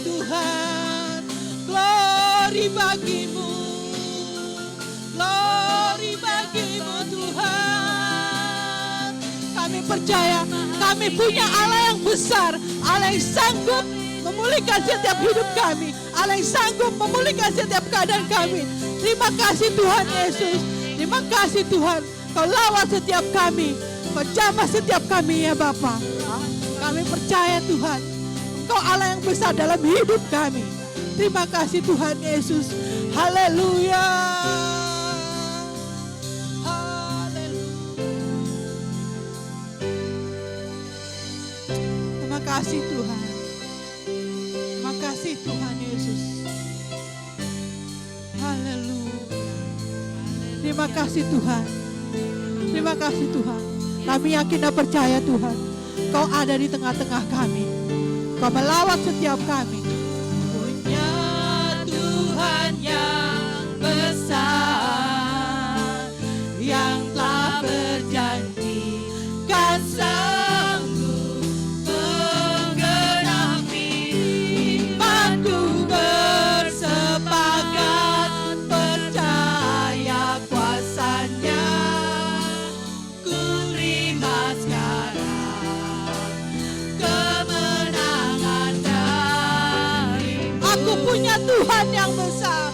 Tuhan. Glory bagimu, glory bagimu Tuhan. Kami percaya kami punya Allah yang besar, Allah yang sanggup memulihkan setiap hidup kami, Allah yang sanggup memulihkan setiap keadaan kami. Terima kasih Tuhan Yesus, terima kasih Tuhan. Kau lawat setiap kami, Kau jamah setiap kami ya Bapa. Kami percaya Tuhan, Engkau Allah yang besar dalam hidup kami. Terima kasih Tuhan Yesus. Haleluya. Terima kasih Tuhan. Terima kasih Tuhan Yesus. Haleluya. Terima kasih Tuhan. Terima kasih Tuhan. Kami yakin dan percaya Tuhan, Kau ada di tengah-tengah kami. Kau melawat setiap kami. Punya Tuhan yang besar, yang telah berjanji kan sanggup menggenapi imanku, bersepakat percaya kuasa-Nya. Ku terima sekarang kemenangan dari Aku punya Tuhan yang besar.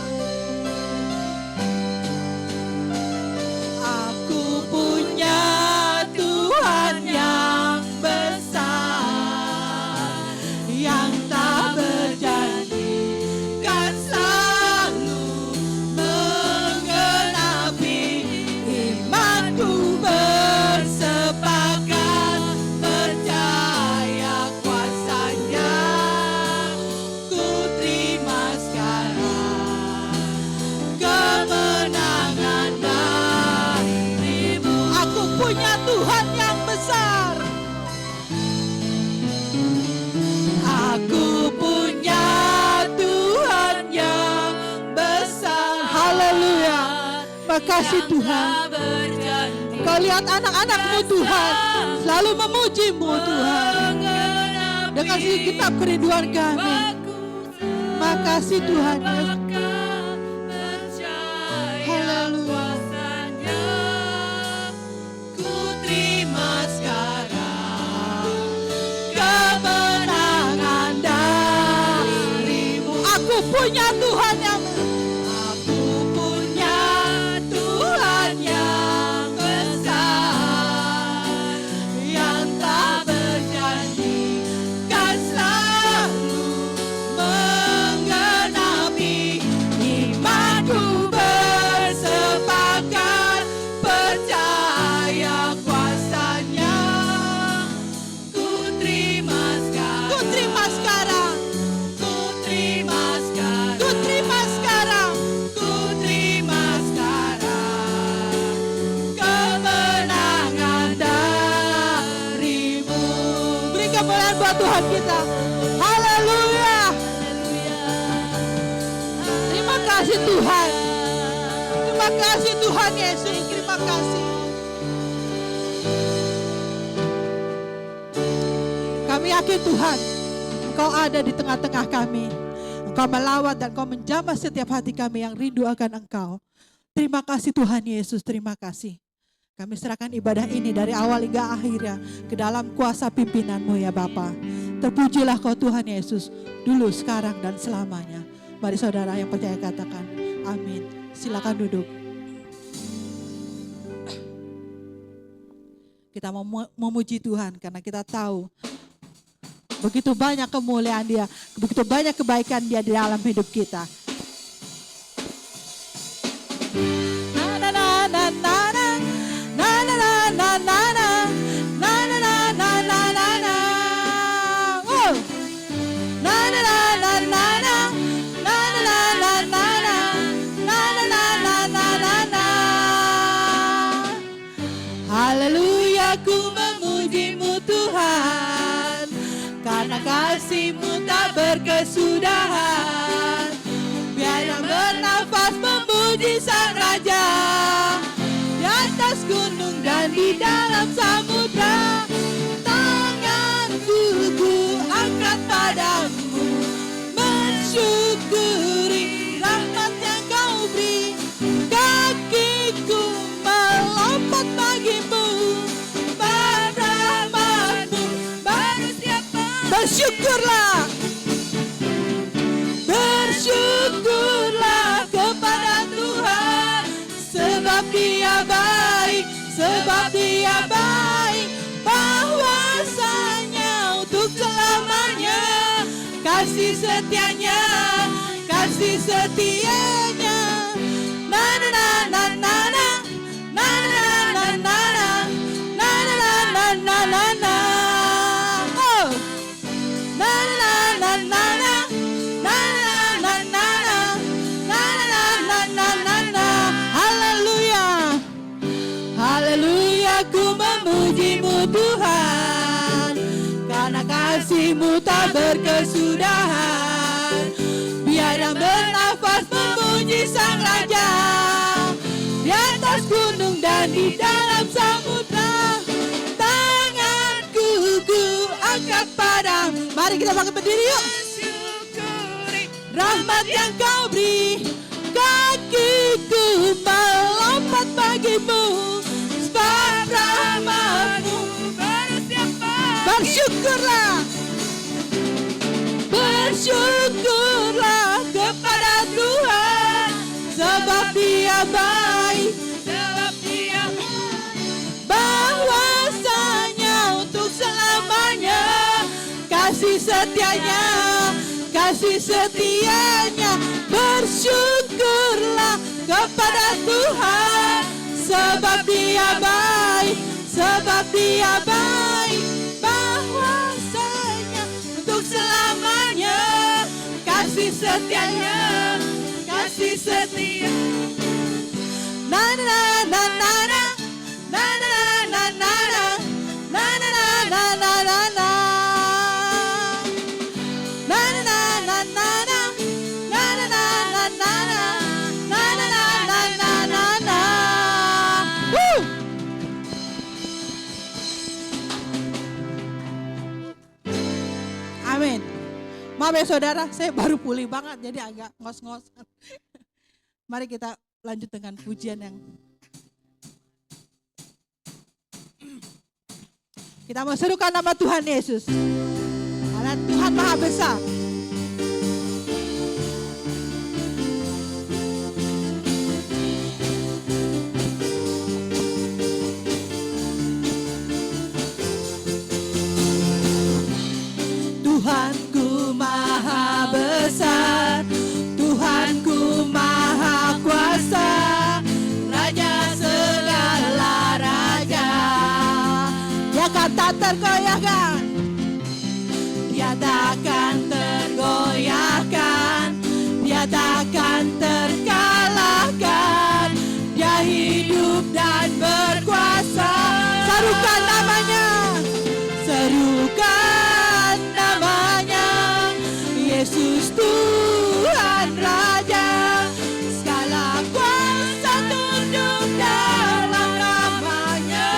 Aku punya Tuhan yang besar, yang tak berjanji kan selalu menggenapi imanku, bersepakat percaya kuasa-Nya. Ku terima sekarang kemenangan darimu. Aku punya Tuhan yang besar. Aku punya Tuhan yang besar. Haleluya. Makasih Tuhan. Kau lihat anak-anak-Mu Tuhan selalu memuji-Mu Tuhan dengan segenap kerinduan kami. Makasih Tuhan. Haleluya. Ku terima sekarang kemenangan darimu. Aku punya Tuhan yang Aku punya Tuhan yang besar, yang tak berjanji kan selalu menggenapi imanku, bersepakat percaya kuasa-Nya. Ku terima sekarang. Ku terima sekarang. Ku terima sekarang. Ku terima sekarang. Ku terima sekarang kemenangan darimu. Beri kemuliaan buat Tuhan kita. Haleluya. Terima kasih Tuhan. Terima kasih Tuhan Yesus. Terima kasih. Kami yakin Tuhan, Engkau ada di tengah-tengah kami. Engkau melawat dan Engkau menjamah setiap hati kami yang rindu akan Engkau. Terima kasih Tuhan Yesus, terima kasih. Kami serahkan ibadah ini dari awal hingga akhirnya ke dalam kuasa pimpinan-Mu ya Bapa. Terpujilah Kau Tuhan Yesus, dulu, sekarang, dan selamanya. Mari saudara yang percaya katakan, amin. Silakan duduk. Kita mau memuji Tuhan karena kita tahu begitu banyak kemuliaan Dia, begitu banyak kebaikan Dia di dalam hidup kita. Na na na na na na na na na na na na na na na na na. Oh. Na na na na na na na na na na na na na na na na. Haleluya, ku memuji-Mu Tuhan, karena kasih-Mu tak berkesudahan. Biar yang bernafas memuji Sang Raja, di atas gunung dan di dalam samudra. Tanganku ku angkat padamu, kasih setianya, kasih setianya. Na na na na na na, na na na na na, na na na na na na. Oh, na na na na na, na na na na na, na na na na na. Haleluya, haleluya, ku memuji-Mu Tuhan, karena kasih-Mu tak berkesudahan. Biar yang bernafas memuji Sang Raja, di atas gunung dan di dalam samudra. Tanganku ku angkat padamu. Mari kita bangkit berdiri yuk. Rahmat yang Kau beri, kakiku melompat bagimu. Sebab rahmat-Mu bersyukurlah, bersyukurlah kepada Tuhan, sebab Dia baik, bahwasanya untuk selamanya kasih setianya, kasih setianya. Bersyukurlah kepada Tuhan, sebab Dia baik, sebab Dia baik, bahwasanya untuk selamanya kasih setianya, kasih setia. Na na na na na, na na na na na, na na na na na na. Na na na na na na, na na na na na na, na na na na na na. Woo! Amin. Maaf ya saudara, saya baru pulih banget jadi agak ngos-ngosan. Mari kita lanjut dengan pujian yang kita mau serukan nama Tuhan Yesus. Karena Tuhan Maha Besar. Tuhanku Maha Besar, Tuhanku Maha Kuasa, Raja segala raja. Dia kan tak tergoyahkan, Dia takkan tergoyahkan, Dia takkan terkalahkan. Dia hidup dan berkuasa. Serukan namanya, serukan namanya, Yesus Tuhan Raja. Segala kuasa tunduk dalam namanya.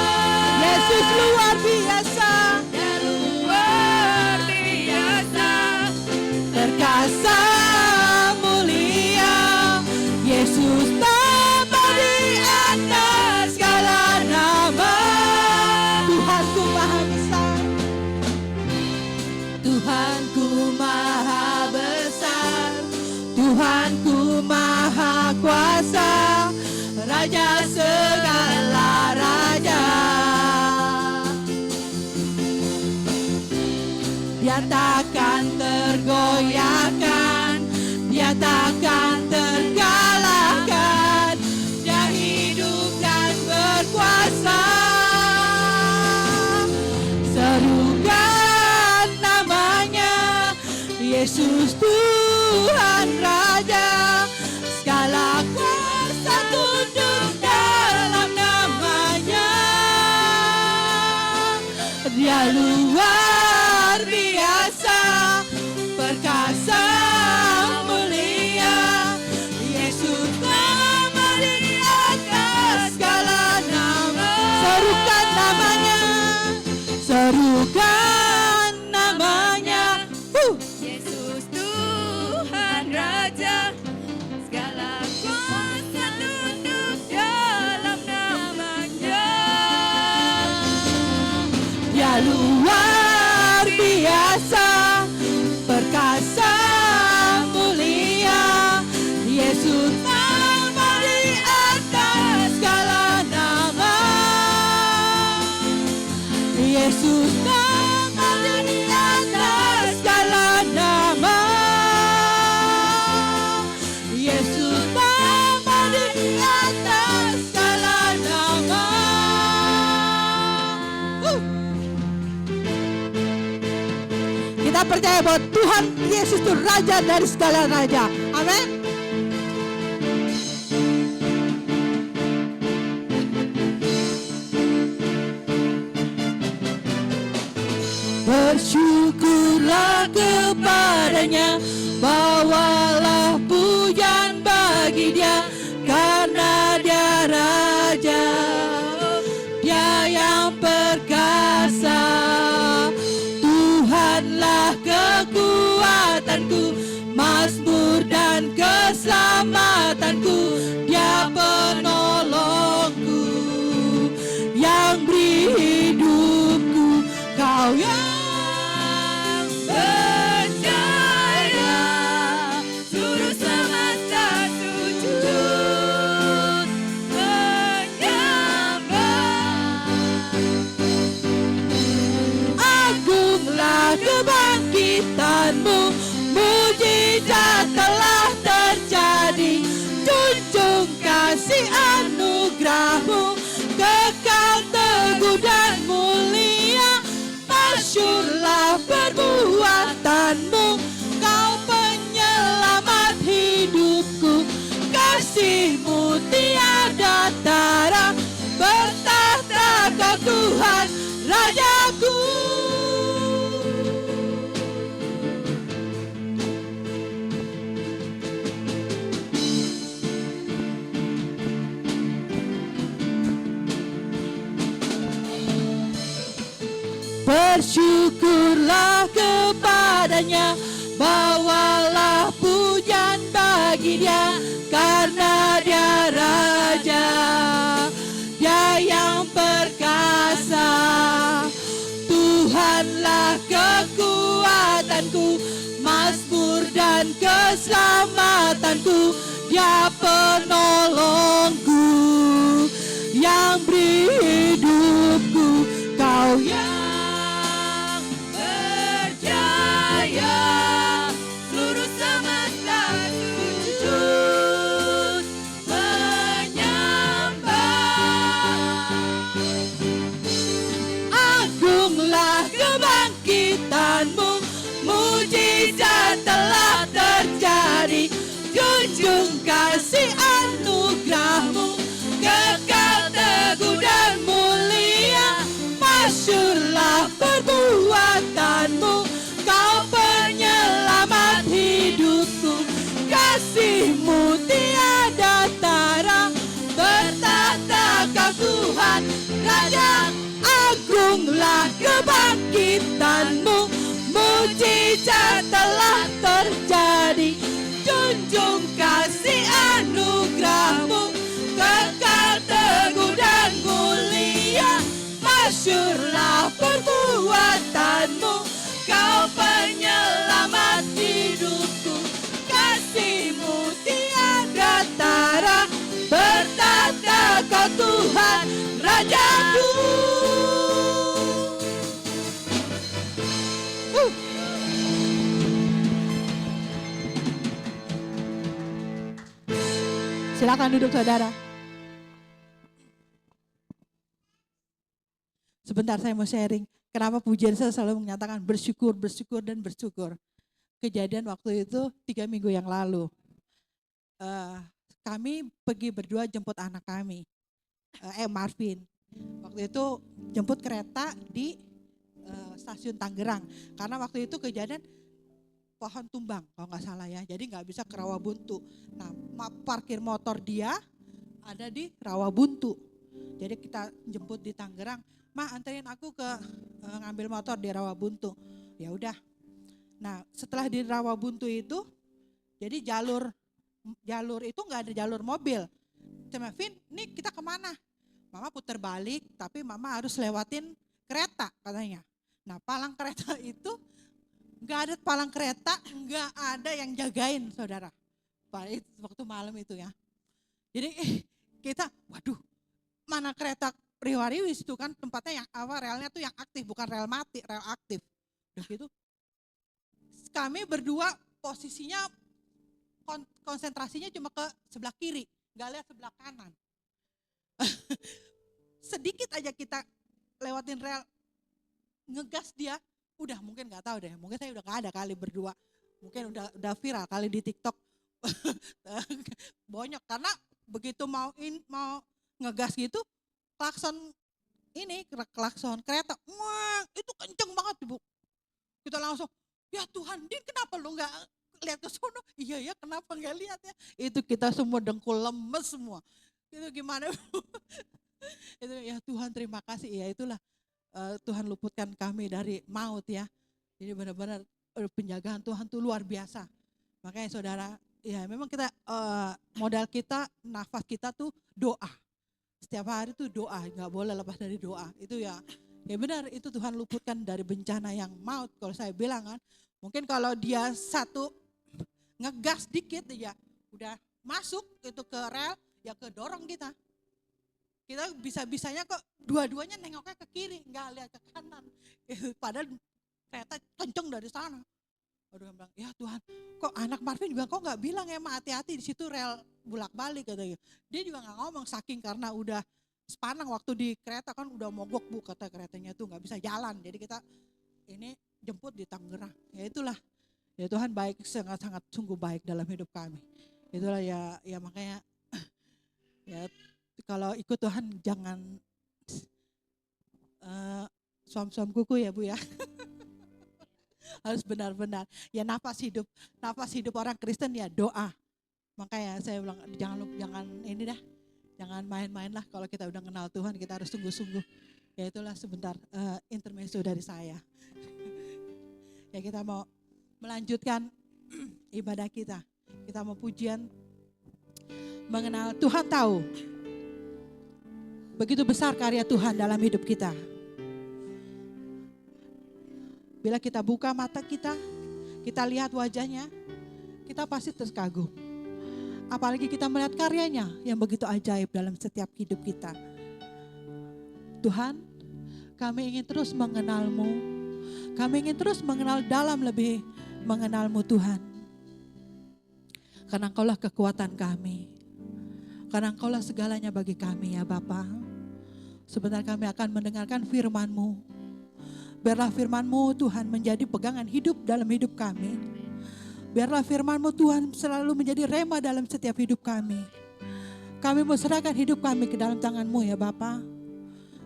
Yesus luar biasa, Dia luar biasa, perkasa mulia. Yesus tambah di atas segala nama. Tuhanku Maha Besar, Tuhanku Maha Besar, Tuhanku Maha Kuasa, Raja segala raja. Dia takkan tergoyahkan, Dia takkan terkalahkan. Dia hidup dan berkuasa. Serukan namanya, Yesus Tuhan Raja. Segala kuasa tunduk dalam namanya. Dia luar biasa, perkasa mulia. Yesus nama di atas segala nama. Serukan namanya, serukan namanya. Yesus Tuhan Raja, segala kuasa tunduk dalam namanya. Dia luar biasa, perkasa mulia. Yesus nama di atas segala nama. Yesus nama di atas segala nama. percaya bahwa Tuhan Yesus itu Raja dari segala raja. Amin. Bersyukurlah kepadanya, bawalah pujian bagi Dia, karena Dia Raja, Dia yang perkasa. Tuhanlah kekuatanku, mazmur dan keselamatanku, Dia penolongku, yang beri hidupku. Kau yang Percaya seluruh semesta sujud menyembah. agunglah kebangkitanmu, mujizat telah terjadi. Junjung kasih anugerahmu, kekal teguh dan mulia. Masyurlah perbuatanmu, kau penyelamat hidupku. Kasihmu tiada tara, bertahta kau Tuhan Rajaku. Bersyukurlah kepadanya, bawalah pujian bagi Dia, karena Dia Raja, Dia yang perkasa. Tuhanlah kekuatanku, mazmur dan keselamatanku, Dia penolongku, yang beri hidupku. Kau yang Percaya seluruh semesta sujud menyembah. agunglah kebangkitanmu, mujizat telah terjadi. Junjung kasih anugerahmu, kekal teguh dan mulia. Masyurlah perbuatanmu, kau penyelamat hidupku. Kasihmu tiada tara, bertahta kau Tuhan Raja. Agunglah kebangkitanmu, mujizat telah terjadi. Junjung kasih anugerahmu, kekal teguh dan mulia. Masyurlah perbuatanmu, kau penyelamat hidupku. Kasihmu tiada tara, bertahta kau Tuhan Rajaku. Silakan duduk saudara. Sebentar saya mau sharing. Kenapa pujian saya selalu menyatakan bersyukur, bersyukur, dan bersyukur. Kejadian waktu itu 3 minggu yang lalu. Kami pergi berdua jemput anak kami, Marvin. Waktu itu jemput kereta di stasiun Tangerang. Karena waktu itu kejadian pohon tumbang kalau nggak salah ya. Jadi nggak bisa ke Rawabuntu. Nah parkir motor dia ada di Rawabuntu. Jadi kita jemput di Tangerang. Mah anterin aku ke ngambil motor di Rawabuntu. Ya udah. Nah setelah di Rawabuntu itu, jadi jalur itu nggak ada jalur mobil. Cuma Vin, nih kita kemana? Mama putar balik, tapi mama harus lewatin kereta katanya. Nah palang kereta itu nggak ada palang kereta, nggak ada yang jagain saudara. Waktu malam itu ya. Jadi kita, waduh, mana kereta Riwariwis itu kan tempatnya yang relnya tuh yang aktif, bukan rel mati, rel aktif. Udah gitu. Kami berdua posisinya konsentrasinya cuma ke sebelah kiri, nggak lihat sebelah kanan. Sedikit aja kita lewatin rel, ngegas dia, udah mungkin nggak tahu deh, mungkin saya udah nggak ada kali berdua, mungkin udah viral kali di TikTok. Banyak karena begitu mau ngegas gitu, klakson klakson kereta, wah itu kenceng banget Ibu. Kita langsung, ya Tuhan, Din kenapa lu nggak lihat ke sono? Iya ya, kenapa nggak lihat ya? Itu kita semua dengkul lemes semua. Itu gimana? Itu ya Tuhan terima kasih. Ya itulah Tuhan luputkan kami dari maut ya. Jadi benar-benar penjagaan Tuhan tuh luar biasa. Makanya saudara, ya memang kita modal kita, nafas kita tuh doa. Setiap hari tuh doa, nggak boleh lepas dari doa. Itu ya benar itu Tuhan luputkan dari bencana yang maut. Kalau saya bilang kan, mungkin kalau dia satu ngegas dikit ya udah masuk itu ke rel, ya kedorong kita. Kita bisa-bisanya kok dua-duanya nengoknya ke kiri, nggak lihat ke kanan. Padahal kereta kenceng dari sana. Aduh, dia bilang, ya Tuhan, kok anak Marvin juga kok nggak bilang ya hati-hati di situ rel bolak-balik katanya. Dia juga nggak ngomong saking karena udah sepanang waktu di kereta kan udah mogok Bu, kata keretanya tuh nggak bisa jalan. Jadi kita ini jemput di Tangerang. Ya itulah, ya Tuhan baik, sangat-sangat sungguh baik dalam hidup kami. Itulah ya makanya ya kalau ikut Tuhan jangan suam-suam kuku ya Bu ya. Harus benar-benar ya nafas hidup orang Kristen ya doa. Makanya saya bilang jangan ini dah, jangan main-main lah. Kalau kita udah kenal Tuhan kita harus sungguh-sungguh. Ya itulah sebentar intermezzo dari saya. Ya kita mau melanjutkan ibadah kita. Kita mau pujian mengenal Tuhan tahu begitu besar karya Tuhan dalam hidup kita. Bila kita buka mata kita lihat wajahnya, kita pasti terkagum. Apalagi kita melihat karyanya yang begitu ajaib dalam setiap hidup kita. Tuhan, kami ingin terus mengenal-Mu. Kami ingin terus mengenal dalam lebih mengenal-Mu Tuhan. Karena Engkaulah kekuatan kami. Karena Engkaulah segalanya bagi kami ya Bapa. Sebentar kami akan mendengarkan firman-Mu. Biarlah firman-Mu Tuhan menjadi pegangan hidup dalam hidup kami. Biarlah firman-Mu Tuhan selalu menjadi rema dalam setiap hidup kami. Kami mau serahkan hidup kami ke dalam tangan-Mu ya Bapa.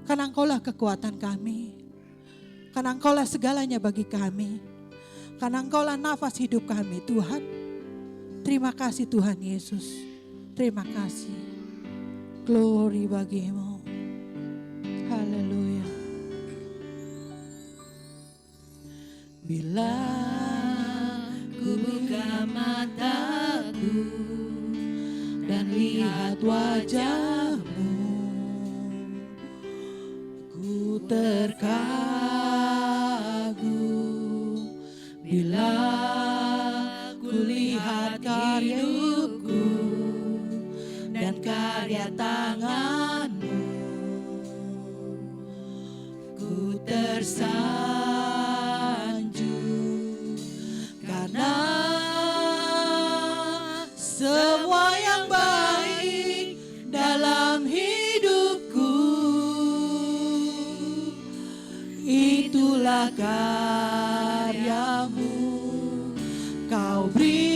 Karena Engkaulah kekuatan kami. Karena Engkaulah segalanya bagi kami. Karena Engkaulah nafas hidup kami Tuhan. Terima kasih Tuhan Yesus. Terima kasih. Glory bagi-Mu. Haleluya. Bila ku buka mataku dan lihat wajah-Mu, ku terkagum. Bila ku lihat karya hidupku dan karya tangan-Mu, ku tersanjung. Karena semua yang baik dalam hidupku itulah karya-Mu. Kau beri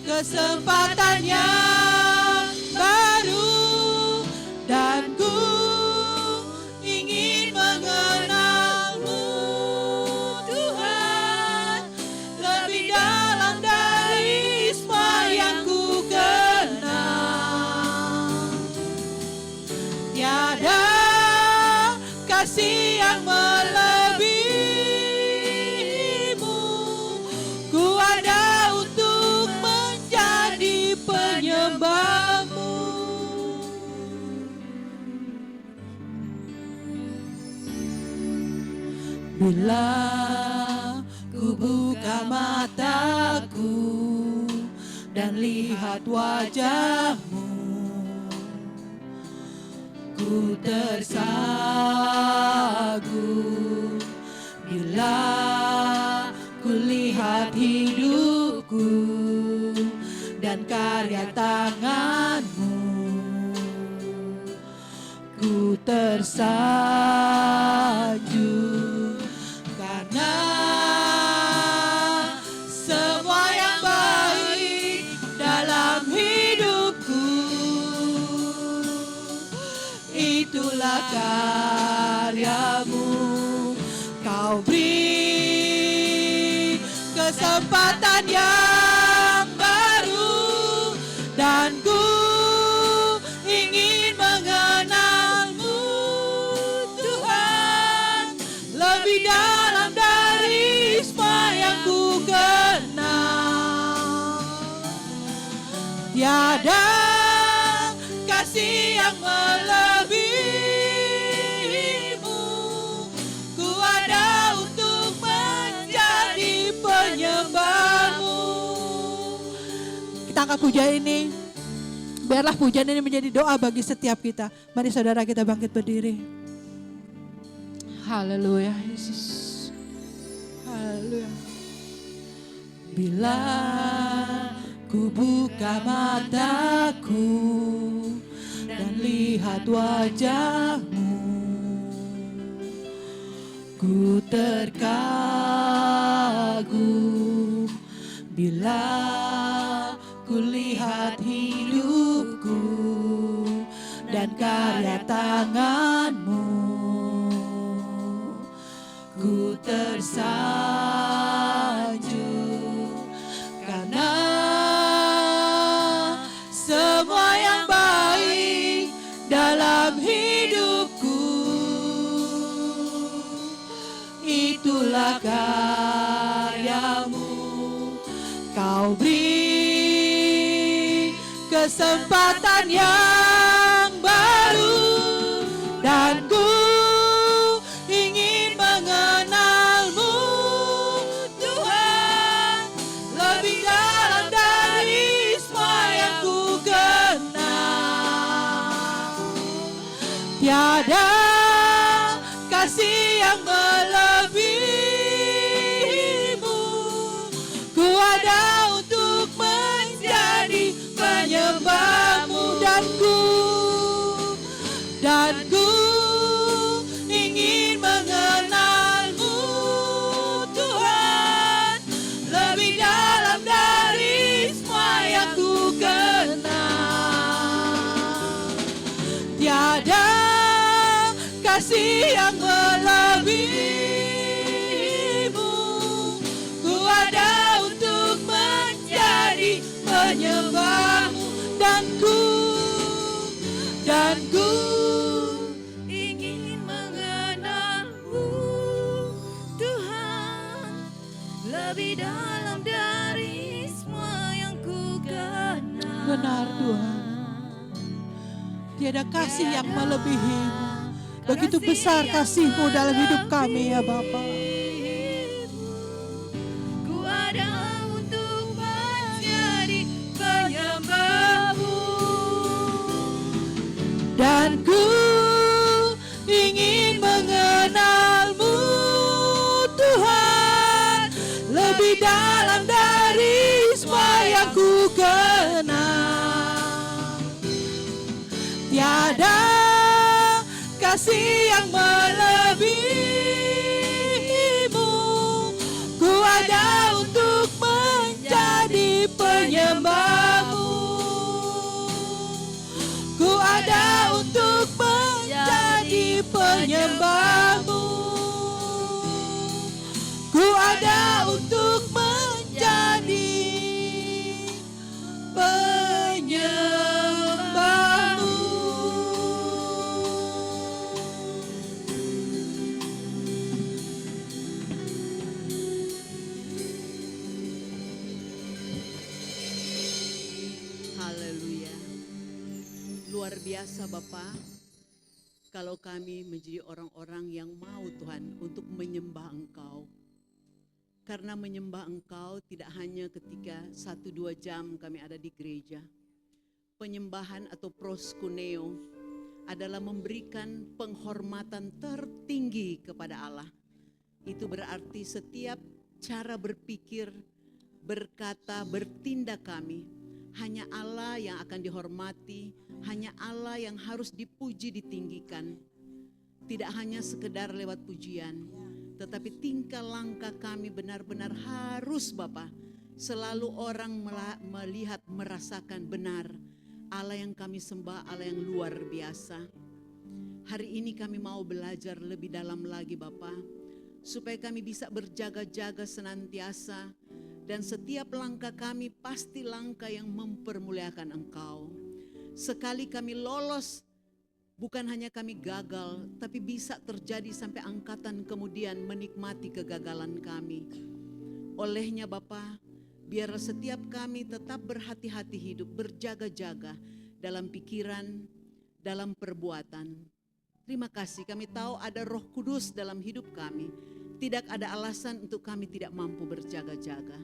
kesempatan yang baru dan ku ingin mengenal-Mu Tuhan lebih dalam dari semua yang ku kenal. Tiada kasih yang melebihi-Mu. Ku ada untuk menjadi penyembah-Mu. Bila ku buka mataku dan lihat wajah-Mu, ku tersagum. Bila ku lihat hidupku dan karya tangan-Mu, ku tersanjung. kesempatan yang baru, dan ku ingin mengenalmu Tuhan, lebih dalam dari semua yang ku kenal. Tiada kasih yang melebihimu, ku ada untuk menjadi penyembahmu. Kita angkat pujian ini, biarlah pujian ini menjadi doa bagi setiap kita. Mari saudara kita bangkit berdiri. Haleluya Yesus, haleluya. Bila ku buka mataku dan lihat wajahmu, ku terkagum. Bila ku lihat hidupku dan karya tanganmu, ku tersanjung karena semua yang baik dalam hidupku itulah karyamu. Kau beri kesempatan yang baru, dan ku ingin mengenalmu Tuhan, lebih dalam dari semua yang ku kenal. Tiada kasih yang melebihimu, ku ada untuk menjadi penyembahmu, dan ku ingin mengenalmu Tuhan, lebih dalam dari semua yang ku kenal. Tiada kasih yang melebihimu, ku ada untuk menjadi penyembahmu, dan ku ingin mengenalmu Tuhan, lebih dalam dari semua yang ku kenal. benar Tuhan. Tiada kasih yang melebihimu. Begitu besar kasih-Mu dalam hidup kami ya Bapa. Ku ada untuk menjadi penyembahmu, Dan ku ingin mengenalmu Tuhan, lebih dalam dari semua yang ku kenal. Tiada kasih yang melebihimu, ku ada untuk menjadi penyembahmu, ku ada untuk menjadi penyembahmu, ku ada untuk menjadi penyembahmu. Haleluya. Luar biasa Bapa, kalau kami menjadi orang-orang yang mau Tuhan untuk menyembah Engkau. Karena menyembah Engkau tidak hanya ketika 1-2 jam kami ada di gereja. Penyembahan atau proskuneo adalah memberikan penghormatan tertinggi kepada Allah. Itu berarti setiap cara berpikir, berkata, bertindak kami, hanya Allah yang akan dihormati, hanya Allah yang harus dipuji, ditinggikan. Tidak hanya sekedar lewat pujian, tetapi tingkah langkah kami benar-benar harus Bapa, selalu orang melihat, merasakan benar Allah yang kami sembah, Allah yang luar biasa. Hari ini kami mau belajar lebih dalam lagi Bapa, supaya kami bisa berjaga-jaga senantiasa Dan setiap langkah kami pasti langkah yang mempermuliakan Engkau. Sekali kami lolos, bukan hanya kami gagal, tapi bisa terjadi sampai angkatan kemudian menikmati kegagalan kami. Olehnya Bapa, biar setiap kami tetap berhati-hati hidup, berjaga-jaga dalam pikiran, dalam perbuatan. Terima kasih, kami tahu ada Roh Kudus dalam hidup kami. Tidak ada alasan untuk kami tidak mampu berjaga-jaga.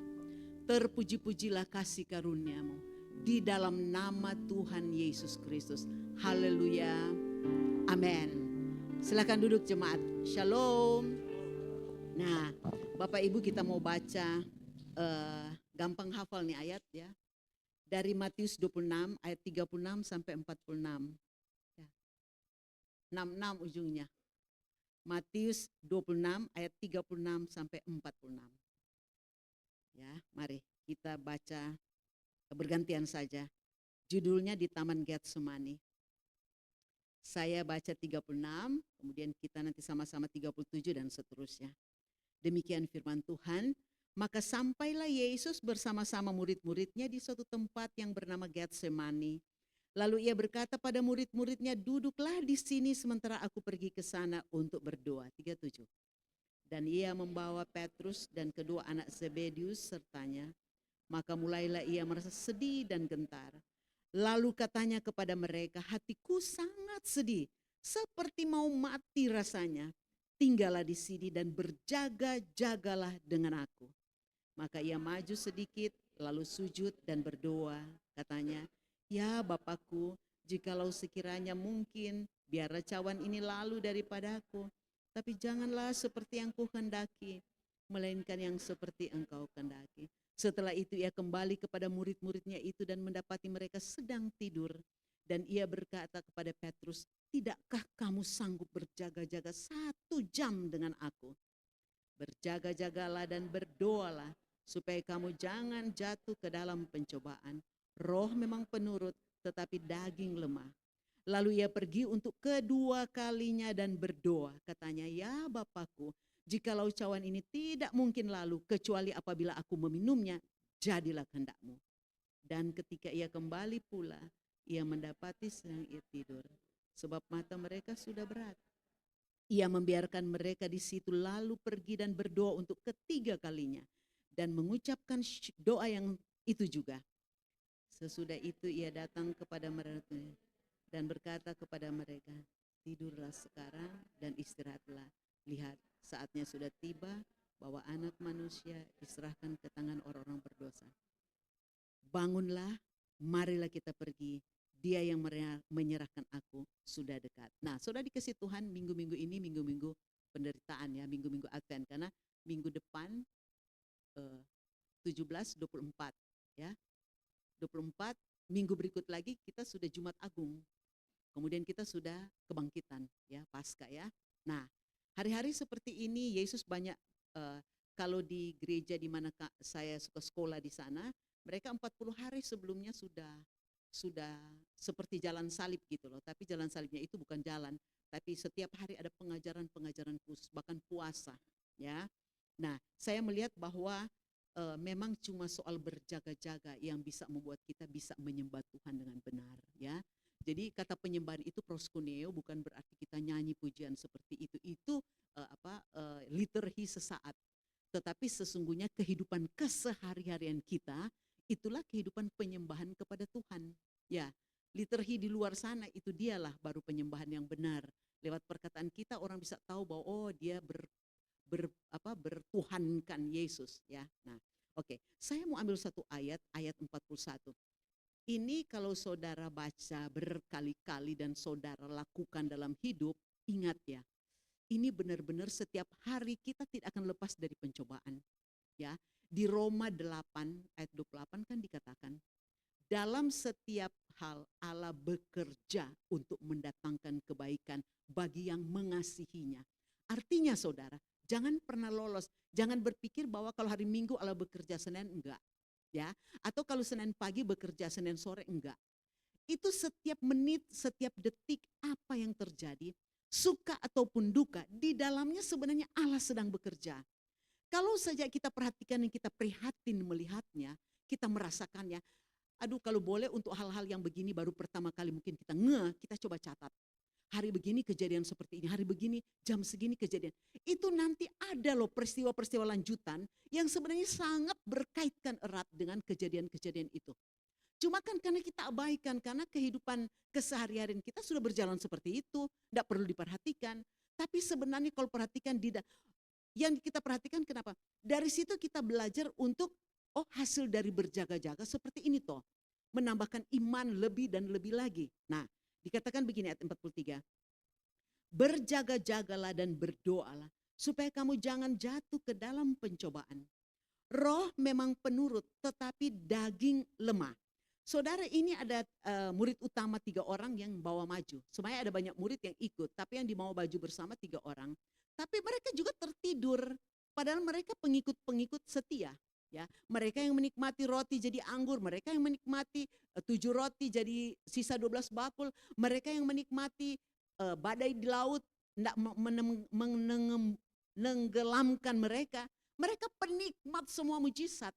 Terpuji-pujilah kasih karunia-Mu di dalam nama Tuhan Yesus Kristus. Haleluya. Amin. Silakan duduk jemaat. Shalom. Nah, Bapak Ibu kita mau baca, gampang hafal nih ayat ya. Dari Matius 26 ayat 36 sampai 46. Ya. 66 ujungnya. Matius 26 ayat 36 sampai 46. Ya, mari kita baca bergantian saja. Judulnya di Taman Getsemani. Saya baca 36, kemudian kita nanti sama-sama 37 dan seterusnya. Demikian firman Tuhan. Maka sampailah Yesus bersama-sama murid-muridnya di suatu tempat yang bernama Getsemani. Lalu ia berkata pada murid-muridnya, duduklah di sini sementara aku pergi ke sana untuk berdoa. 37. Dan ia membawa Petrus dan kedua anak Zebedius sertanya. Maka mulailah ia merasa sedih dan gentar. Lalu katanya kepada mereka, hatiku sangat sedih, seperti mau mati rasanya. Tinggallah di sini dan berjaga-jagalah dengan aku. Maka ia maju sedikit, lalu sujud dan berdoa. Katanya, ya Bapakku, jikalau sekiranya mungkin, biarlah cawan ini lalu daripadaku. Tapi janganlah seperti yang kuhendaki, melainkan yang seperti Engkau kehendaki. Setelah itu ia kembali kepada murid-muridnya itu dan mendapati mereka sedang tidur. Dan ia berkata kepada Petrus, tidakkah kamu sanggup berjaga-jaga 1 jam dengan aku? Berjaga-jagalah dan berdoalah, supaya kamu jangan jatuh ke dalam pencobaan. Roh memang penurut, tetapi daging lemah. Lalu ia pergi untuk kedua kalinya dan berdoa. Katanya, ya Bapakku, jikalau cawan ini tidak mungkin lalu, kecuali apabila aku meminumnya, jadilah kehendak-Mu. Dan ketika ia kembali pula, ia mendapati sedang ia tidur, sebab mata mereka sudah berat. Ia membiarkan mereka di situ lalu pergi dan berdoa untuk ketiga kalinya. Dan mengucapkan doa yang itu juga. Sesudah itu ia datang kepada mereka dan berkata kepada mereka, tidurlah sekarang dan istirahatlah. Lihat, saatnya sudah tiba bahwa anak manusia diserahkan ke tangan orang-orang berdosa. Bangunlah, marilah kita pergi. Dia yang menyerahkan aku sudah dekat. Nah, sudah dikasih Tuhan minggu-minggu ini, minggu-minggu penderitaan ya, minggu-minggu Advent. Karena minggu depan 17, 24 ya. 24, minggu berikut lagi kita sudah Jumat Agung. Kemudian kita sudah kebangkitan ya, Paskah ya. Nah, hari-hari seperti ini Yesus banyak kalau di gereja di mana saya suka sekolah di sana, mereka 40 hari sebelumnya sudah seperti jalan salib gitu loh. Tapi jalan salibnya itu bukan jalan, tapi setiap hari ada pengajaran-pengajaran khusus, bahkan puasa ya. Nah, saya melihat bahwa memang cuma soal berjaga-jaga yang bisa membuat kita bisa menyembah Tuhan dengan benar ya. Jadi kata penyembahan itu proskuneo, bukan berarti kita nyanyi pujian seperti itu. Itu liturgi sesaat. Tetapi sesungguhnya kehidupan kesehari-harian kita itulah kehidupan penyembahan kepada Tuhan. Ya, liturgi di luar sana itu dialah baru penyembahan yang benar. Lewat perkataan kita orang bisa tahu bahwa oh dia bertuhankan Yesus ya. Nah, oke. Saya mau ambil satu ayat 41. Ini kalau saudara baca berkali-kali dan saudara lakukan dalam hidup, ingat ya. Ini benar-benar setiap hari kita tidak akan lepas dari pencobaan. Ya, di Roma 8 ayat 28 kan dikatakan, dalam setiap hal Allah bekerja untuk mendatangkan kebaikan bagi yang mengasihinya. Artinya saudara, jangan pernah lolos, jangan berpikir bahwa kalau hari Minggu Allah bekerja, Senin enggak. Ya, atau kalau Senin pagi bekerja, Senin sore enggak. Itu setiap menit, setiap detik apa yang terjadi, suka ataupun duka, di dalamnya sebenarnya Allah sedang bekerja. Kalau saja kita perhatikan dan kita prihatin melihatnya, kita merasakannya. Aduh, kalau boleh untuk hal-hal yang begini baru pertama kali mungkin kita coba catat. Hari begini kejadian seperti ini, hari begini jam segini kejadian. Itu nanti ada loh peristiwa-peristiwa lanjutan yang sebenarnya sangat berkaitkan erat dengan kejadian-kejadian itu. Cuma kan karena kita abaikan, karena kehidupan keseharian kita sudah berjalan seperti itu, tidak perlu diperhatikan. Tapi sebenarnya kalau perhatikan, yang kita perhatikan kenapa? Dari situ kita belajar untuk, hasil dari berjaga-jaga seperti ini toh. Menambahkan iman lebih dan lebih lagi. Nah, dikatakan begini ayat 43. Berjaga-jagalah dan berdoalah supaya kamu jangan jatuh ke dalam pencobaan. Roh memang penurut tetapi daging lemah. Saudara, ini ada murid utama 3 orang yang bawa maju. Sebenarnya ada banyak murid yang ikut, tapi yang dibawa baju bersama 3 orang. Tapi mereka juga tertidur, padahal mereka pengikut-pengikut setia. Ya, mereka yang menikmati roti jadi anggur, mereka yang menikmati 7 roti jadi sisa 12 bakul, mereka yang menikmati badai di laut tidak menenggelamkan mereka. Mereka penikmat semua mujizat.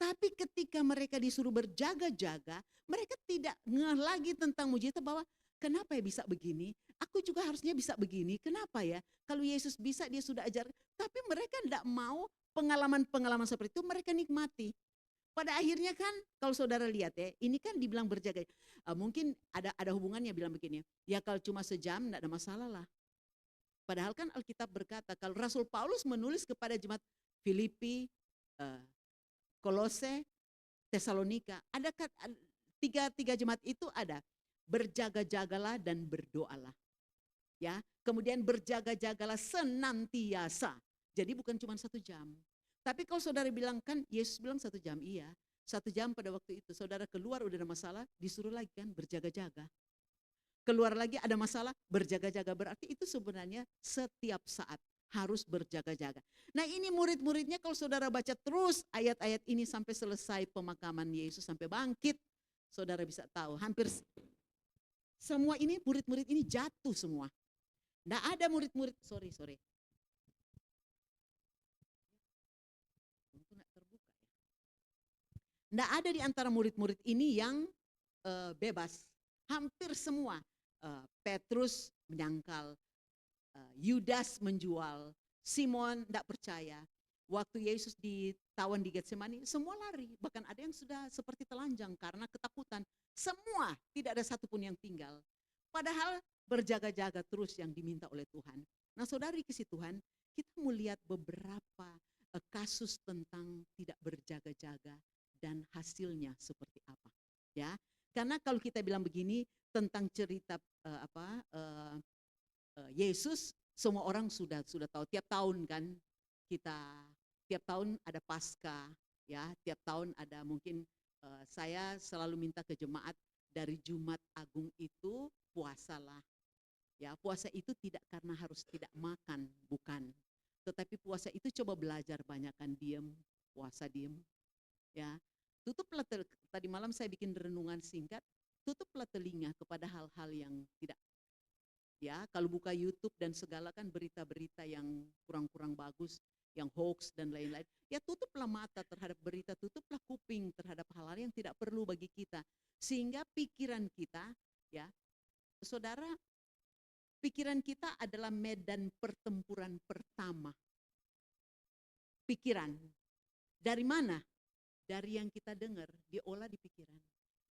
Tapi ketika mereka disuruh berjaga-jaga, mereka tidak ngeh lagi tentang mujizat bahwa kenapa ya bisa begini? Aku juga harusnya bisa begini. Kenapa ya? Kalau Yesus bisa, dia sudah ajar. Tapi mereka tidak mau pengalaman-pengalaman seperti itu mereka nikmati. Pada akhirnya kan kalau saudara lihat ya, ini kan dibilang berjaga. Mungkin ada hubungannya bilang begini. Ya kalau cuma sejam tidak ada masalah lah. Padahal kan Alkitab berkata kalau Rasul Paulus menulis kepada jemaat Filipi, Kolose, Tesalonika, ada tiga jemaat itu ada berjaga-jagalah dan berdoalah. Ya, kemudian berjaga-jagalah senantiasa. Jadi bukan cuma 1 jam. Tapi kalau saudara bilang kan, Yesus bilang 1 jam, iya. 1 jam pada waktu itu, saudara keluar udah ada masalah, disuruh lagi kan berjaga-jaga. Keluar lagi ada masalah, berjaga-jaga. Berarti itu sebenarnya setiap saat harus berjaga-jaga. Nah ini murid-muridnya kalau saudara baca terus ayat-ayat ini sampai selesai pemakaman Yesus, sampai bangkit. Saudara bisa tahu, hampir semua ini murid-murid ini jatuh semua. Nggak ada murid-murid, sorry. Nggak ada di antara murid-murid ini yang bebas. Hampir semua. Petrus menyangkal, Yudas menjual, Simon tidak percaya. Waktu Yesus ditawan di Getsemani, semua lari. Bahkan ada yang sudah seperti telanjang karena ketakutan. Semua, tidak ada satupun yang tinggal. Padahal berjaga-jaga terus yang diminta oleh Tuhan. Nah saudari kasih Tuhan, kita mau lihat beberapa kasus tentang tidak berjaga-jaga dan hasilnya seperti apa. Ya, karena kalau kita bilang begini tentang cerita Yesus, semua orang sudah tahu. Tiap tahun kan tiap tahun ada Paskah, ya. Tiap tahun ada mungkin saya selalu minta ke jemaat dari Jumat Agung itu puasalah. Ya, puasa itu tidak karena harus tidak makan, bukan. Tetapi puasa itu coba belajar banyakkan diam, puasa diam. Ya, tutuplah tadi malam saya bikin renungan singkat, tutuplah telinga kepada hal-hal yang tidak. Ya, kalau buka YouTube dan segala kan berita-berita yang kurang-kurang bagus, yang hoax dan lain-lain. Ya tutuplah mata terhadap berita, tutuplah kuping terhadap hal-hal yang tidak perlu bagi kita. Sehingga pikiran kita, ya, saudara, pikiran kita adalah medan pertempuran pertama. Pikiran. Dari mana? Dari yang kita dengar, diolah di pikiran.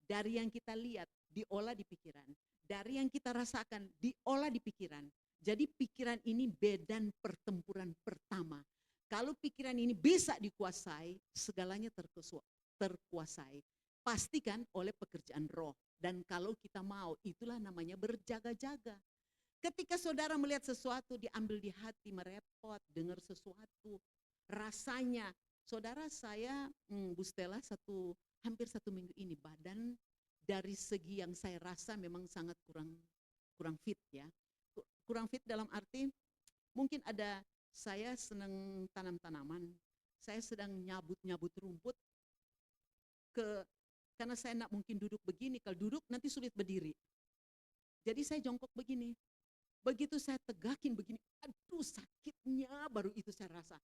Dari yang kita lihat, diolah di pikiran. Dari yang kita rasakan, diolah di pikiran. Jadi pikiran ini medan pertempuran pertama. Kalau pikiran ini bisa dikuasai, segalanya terkuasai. Pastikan oleh pekerjaan roh. Dan kalau kita mau, itulah namanya berjaga-jaga. Ketika saudara melihat sesuatu diambil di hati, merepot, dengar sesuatu, rasanya. Saudara saya, Bu Stella hampir 1 minggu ini badan dari segi yang saya rasa memang sangat kurang fit ya. Kurang fit dalam arti mungkin ada saya senang tanam-tanaman, saya sedang nyabut-nyabut rumput karena saya nak mungkin duduk begini, kalau duduk nanti sulit berdiri. Jadi saya jongkok begini. Begitu saya tegakin begini, aduh sakitnya baru itu saya rasa.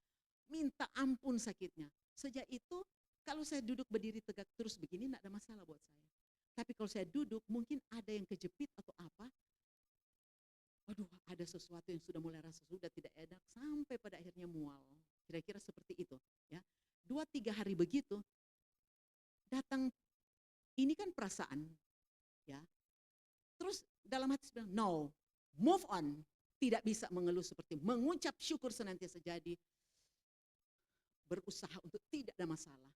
minta ampun sakitnya. Sejak itu kalau saya duduk berdiri tegak terus begini tidak ada masalah buat saya. Tapi kalau saya duduk mungkin ada yang kejepit atau apa, aduh ada sesuatu yang sudah mulai rasa sudah tidak enak sampai pada akhirnya mual. Kira-kira seperti itu ya. 2-3 hari begitu datang, ini kan perasaan ya. Terus dalam hati saya bilang, no, move on. Tidak bisa mengeluh seperti mengucap syukur senantiasa, jadi berusaha untuk tidak ada masalah.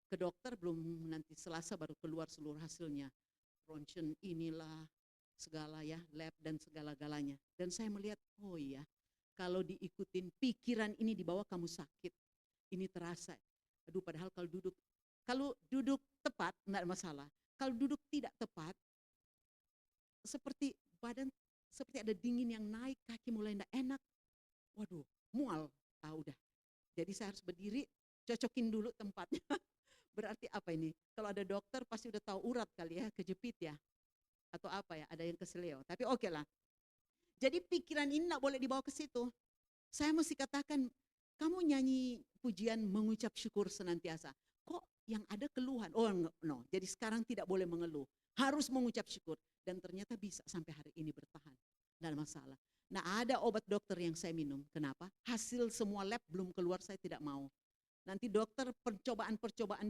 Ke dokter belum, nanti Selasa baru keluar seluruh hasilnya. Ronsen inilah segala ya, lab dan segala-galanya. Dan saya melihat, oh iya, kalau diikutin pikiran ini dibawa kamu sakit. Ini terasa. Aduh, padahal kalau duduk tepat enggak ada masalah. Kalau duduk tidak tepat, seperti badan seperti ada dingin yang naik, kaki mulai enggak enak. Waduh, mual. Udah. Jadi saya harus berdiri, cocokin dulu tempatnya. Berarti apa ini? Kalau ada dokter pasti udah tahu urat kali ya, kejepit ya. Atau apa ya, ada yang keseleo. Tapi oke lah. Jadi pikiran ini enggak boleh dibawa ke situ. Saya mesti katakan, kamu nyanyi pujian mengucap syukur senantiasa. Kok yang ada keluhan? Oh no, jadi sekarang tidak boleh mengeluh. Harus mengucap syukur. Dan ternyata bisa sampai hari ini bertahan. Tidak ada masalah. Nah ada obat dokter yang saya minum. Kenapa? Hasil semua lab belum keluar, saya tidak mau. Nanti dokter percobaan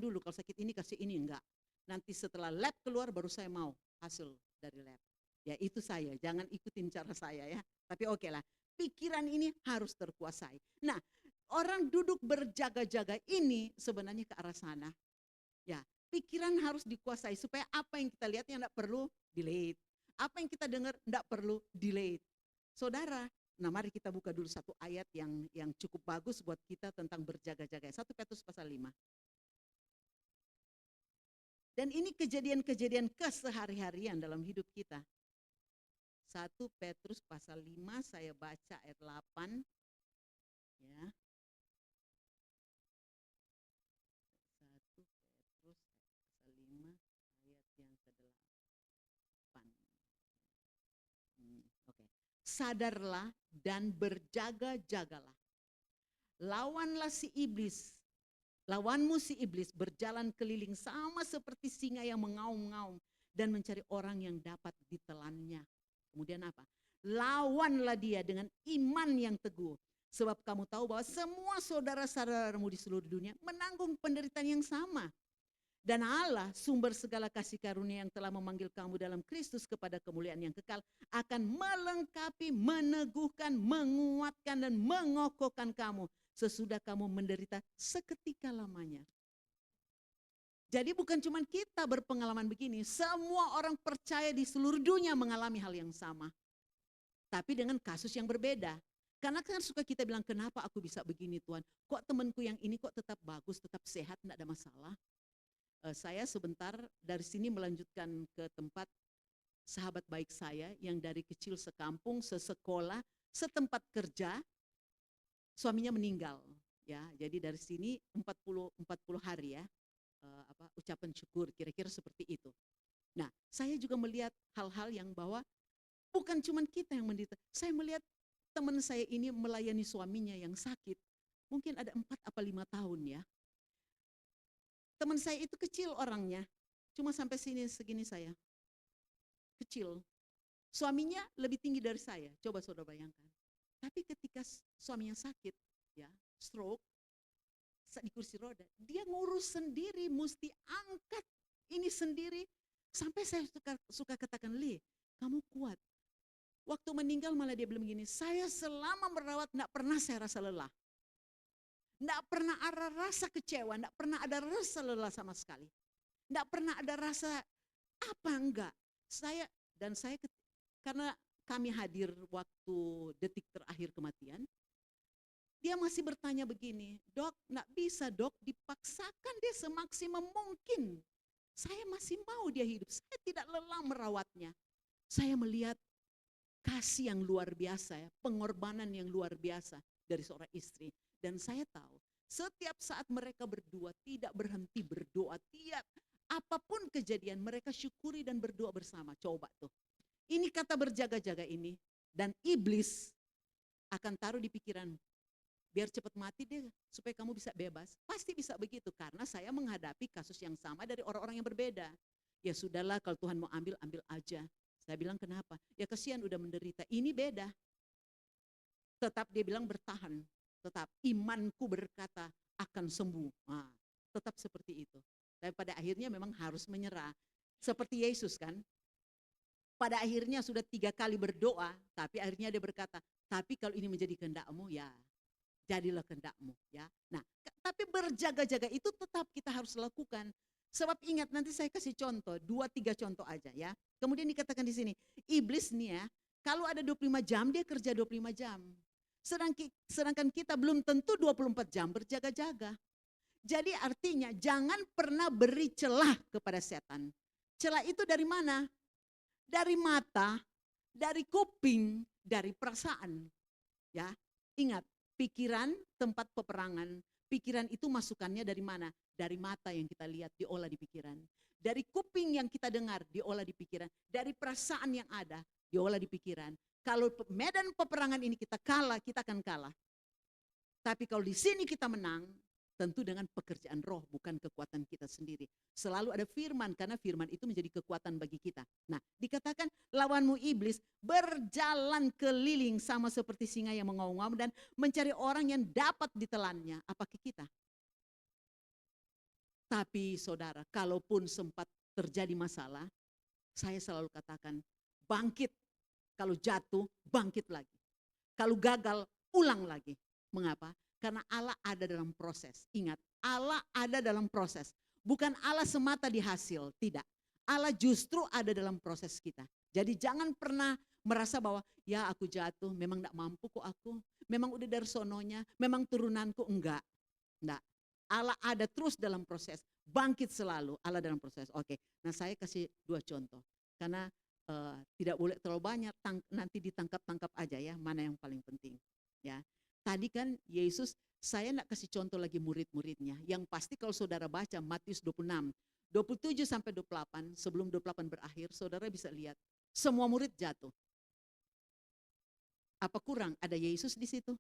dulu. Kalau sakit ini kasih ini, enggak. Nanti setelah lab keluar baru saya mau hasil dari lab. Ya itu saya, jangan ikutin cara saya ya. Tapi oke lah, pikiran ini harus terkuasai. Nah orang duduk berjaga-jaga ini sebenarnya ke arah sana. Ya, pikiran harus dikuasai supaya apa yang kita lihat yang enggak perlu delete. Apa yang kita dengar enggak perlu delete. Saudara, nah mari kita buka dulu satu ayat yang cukup bagus buat kita tentang berjaga-jaga. 1 Petrus pasal 5. Dan ini kejadian-kejadian kesehari-harian dalam hidup kita. 1 Petrus pasal 5, saya baca ayat 8. Ya. 1 Petrus pasal 5 ayat yang ke-8. Oke. Sadarlah dan berjaga-jagalah. Lawanlah si iblis. Lawanmu si iblis berjalan keliling sama seperti singa yang mengaum-ngaum dan mencari orang yang dapat ditelannya. Kemudian apa? Lawanlah dia dengan iman yang teguh. Sebab kamu tahu bahwa semua saudara-saudaramu di seluruh dunia menanggung penderitaan yang sama. Dan Allah, sumber segala kasih karunia yang telah memanggil kamu dalam Kristus kepada kemuliaan yang kekal, akan melengkapi, meneguhkan, menguatkan, dan mengokohkan kamu sesudah kamu menderita seketika lamanya. Jadi bukan cuma kita berpengalaman begini, semua orang percaya di seluruh dunia mengalami hal yang sama. Tapi dengan kasus yang berbeda. Karena kan suka kita bilang, kenapa aku bisa begini Tuhan? Kok temanku yang ini kok tetap bagus, tetap sehat, tidak ada masalah. Saya sebentar dari sini melanjutkan ke tempat sahabat baik saya yang dari kecil sekampung, sesekolah, setempat kerja, suaminya meninggal. Ya, jadi dari sini 40 hari ya, ucapan syukur, kira-kira seperti itu. Nah, saya juga melihat hal-hal yang bahwa bukan cuma kita yang menderita. Saya melihat teman saya ini melayani suaminya yang sakit, mungkin ada 4 apa 5 tahun ya. Teman saya itu kecil orangnya, cuma sampai sini segini saya, kecil. Suaminya lebih tinggi dari saya, coba saudara bayangkan. Tapi ketika suaminya sakit, ya stroke, di kursi roda, dia ngurus sendiri, mesti angkat ini sendiri. Sampai saya suka katakan, Li, kamu kuat. Waktu meninggal malah dia bilang begini, saya selama merawat tidak pernah saya rasa lelah. Tidak pernah ada rasa kecewa, tidak pernah ada rasa lelah sama sekali. Tidak pernah ada rasa apa enggak. Saya karena kami hadir waktu detik terakhir kematian, dia masih bertanya begini, dok, tidak bisa dok, dipaksakan dia semaksimum mungkin. Saya masih mau dia hidup, saya tidak lelah merawatnya. Saya melihat kasih yang luar biasa, ya, pengorbanan yang luar biasa dari seorang istri. Dan saya tahu, setiap saat mereka berdua tidak berhenti berdoa, tiap apapun kejadian mereka syukuri dan berdoa bersama. Coba tuh, ini kata berjaga-jaga ini, dan iblis akan taruh di pikiran, biar cepat mati deh supaya kamu bisa bebas. Pasti bisa begitu karena saya menghadapi kasus yang sama dari orang-orang yang berbeda. Ya sudahlah kalau Tuhan mau ambil, ambil aja. Saya bilang kenapa? Ya kasihan udah menderita. Ini beda. Tetap dia bilang bertahan. Tetap imanku berkata akan sembuh. Nah, tetap seperti itu. Tapi pada akhirnya memang harus menyerah. Seperti Yesus kan. Pada akhirnya sudah 3 kali berdoa. Tapi akhirnya dia berkata, tapi kalau ini menjadi kehendak-Mu ya jadilah kehendak-Mu. Ya. Nah, tapi berjaga-jaga itu tetap kita harus lakukan. Sebab ingat nanti saya kasih contoh, 2-3 contoh aja ya. Kemudian dikatakan di sini, iblis nih ya, kalau ada 25 jam dia kerja 25 jam. Sedangkan kita belum tentu 24 jam berjaga-jaga. Jadi artinya jangan pernah beri celah kepada setan. Celah itu dari mana? Dari mata, dari kuping, dari perasaan. Ya, ingat, pikiran tempat peperangan. Pikiran itu masukannya dari mana? Dari mata yang kita lihat diolah di pikiran. Dari kuping yang kita dengar diolah di pikiran. Dari perasaan yang ada diolah di pikiran. Kalau medan peperangan ini kita kalah, kita akan kalah. Tapi kalau di sini kita menang, tentu dengan pekerjaan roh, bukan kekuatan kita sendiri. Selalu ada firman, karena firman itu menjadi kekuatan bagi kita. Nah, dikatakan lawanmu iblis berjalan keliling sama seperti singa yang mengaum-ngaum dan mencari orang yang dapat ditelannya. Apakah kita? Tapi saudara, kalaupun sempat terjadi masalah, saya selalu katakan bangkit. Kalau jatuh, bangkit lagi. Kalau gagal, ulang lagi. Mengapa? Karena Allah ada dalam proses. Ingat, Allah ada dalam proses. Bukan Allah semata di hasil, tidak. Allah justru ada dalam proses kita. Jadi jangan pernah merasa bahwa ya aku jatuh, memang tidak mampu kok aku. Memang udah dari sononya, memang turunanku, enggak. Enggak. Allah ada terus dalam proses. Bangkit selalu, Allah dalam proses. Oke, nah saya kasih 2 contoh. Karena tidak boleh terlalu banyak, nanti ditangkap-tangkap aja ya, mana yang paling penting. Ya. Tadi kan Yesus, saya nak kasih contoh lagi murid-muridnya. Yang pasti kalau saudara baca Matius 26, 27 sampai 28, sebelum 28 berakhir, saudara bisa lihat semua murid jatuh. Apa kurang? Ada Yesus di situ.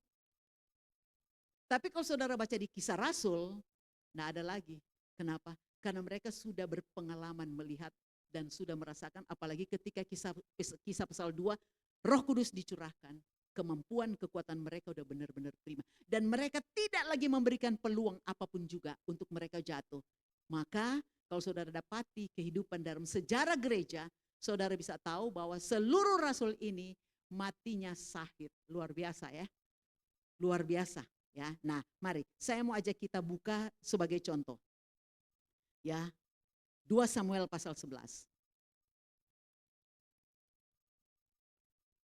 Tapi kalau saudara baca di Kisah Rasul, tidak ada lagi. Kenapa? Karena mereka sudah berpengalaman melihat dan sudah merasakan, apalagi ketika kisah pasal 2, Roh Kudus dicurahkan. Kemampuan, kekuatan mereka udah benar-benar prima. Dan mereka tidak lagi memberikan peluang apapun juga untuk mereka jatuh. Maka kalau saudara dapati kehidupan dalam sejarah gereja, saudara bisa tahu bahwa seluruh rasul ini matinya syahid. Luar biasa ya. Luar biasa ya. Nah, mari saya mau ajak kita buka sebagai contoh. Ya. 2 Samuel pasal 11.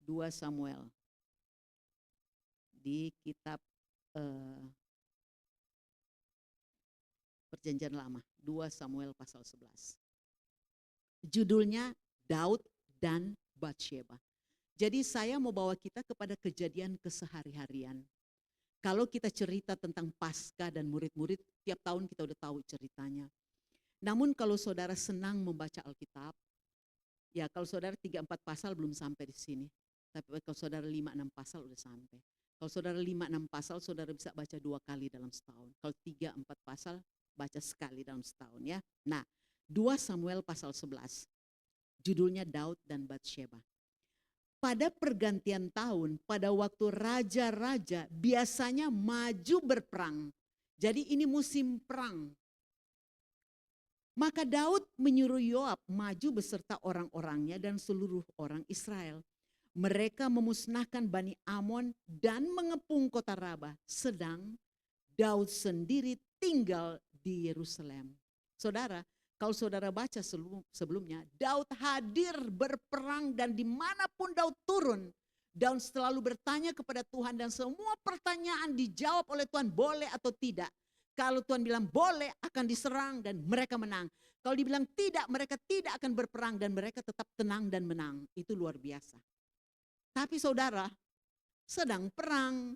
2 Samuel. Di kitab Perjanjian Lama, 2 Samuel pasal 11. Judulnya Daud dan Batsheba. Jadi saya mau bawa kita kepada kejadian kesehari-harian. Kalau kita cerita tentang Paskah dan murid-murid, tiap tahun kita udah tahu ceritanya. Namun kalau saudara senang membaca Alkitab, ya kalau saudara 3-4 pasal belum sampai di sini. Tapi kalau saudara 5-6 pasal udah sampai. Kalau saudara 5-6 pasal, saudara bisa baca 2 kali dalam setahun. Kalau 3-4 pasal, baca sekali dalam setahun ya. Nah, 2 Samuel pasal 11. Judulnya Daud dan Batsheba. Pada pergantian tahun, pada waktu raja-raja biasanya maju berperang. Jadi ini musim perang. Maka Daud menyuruh Yoab maju beserta orang-orangnya dan seluruh orang Israel. Mereka memusnahkan Bani Amon dan mengepung kota Rabah. Sedang Daud sendiri tinggal di Yerusalem. Saudara, kalau saudara baca sebelumnya, Daud hadir berperang dan dimanapun Daud turun, Daud selalu bertanya kepada Tuhan dan semua pertanyaan dijawab oleh Tuhan boleh atau tidak. Kalau Tuhan bilang boleh akan diserang dan mereka menang. Kalau dibilang tidak, mereka tidak akan berperang dan mereka tetap tenang dan menang. Itu luar biasa. Tapi saudara, sedang perang.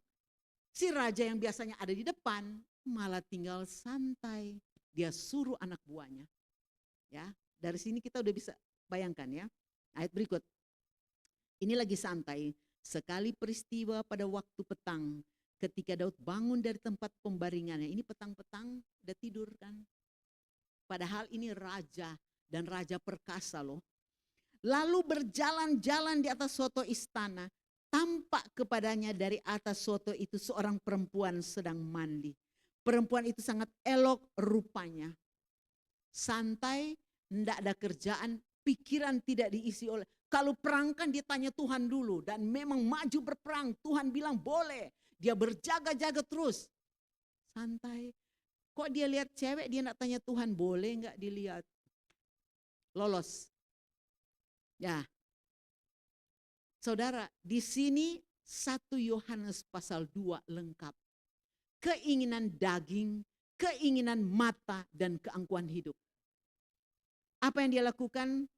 Si raja yang biasanya ada di depan malah tinggal santai. Dia suruh anak buahnya. Ya, dari sini kita udah bisa bayangkan ya. Ayat berikut. Ini lagi santai. Sekali peristiwa pada waktu petang, ketika Daud bangun dari tempat pembaringannya, ini petang-petang udah tidur kan. Padahal ini raja dan raja perkasa loh. Lalu berjalan-jalan di atas soto istana, tampak kepadanya dari atas soto itu seorang perempuan sedang mandi. Perempuan itu sangat elok rupanya, santai, tidak ada kerjaan, pikiran tidak diisi oleh. Kalau perang kan dia tanya Tuhan dulu, dan memang maju berperang, Tuhan bilang boleh. Dia berjaga-jaga terus, santai. Kok dia lihat cewek, dia nak tanya Tuhan boleh nggak dilihat? Lolos. Ya, saudara, di sini 1 Yohanes pasal 2 lengkap. Keinginan daging, keinginan mata, dan keangkuhan hidup. Apa yang dia lakukan?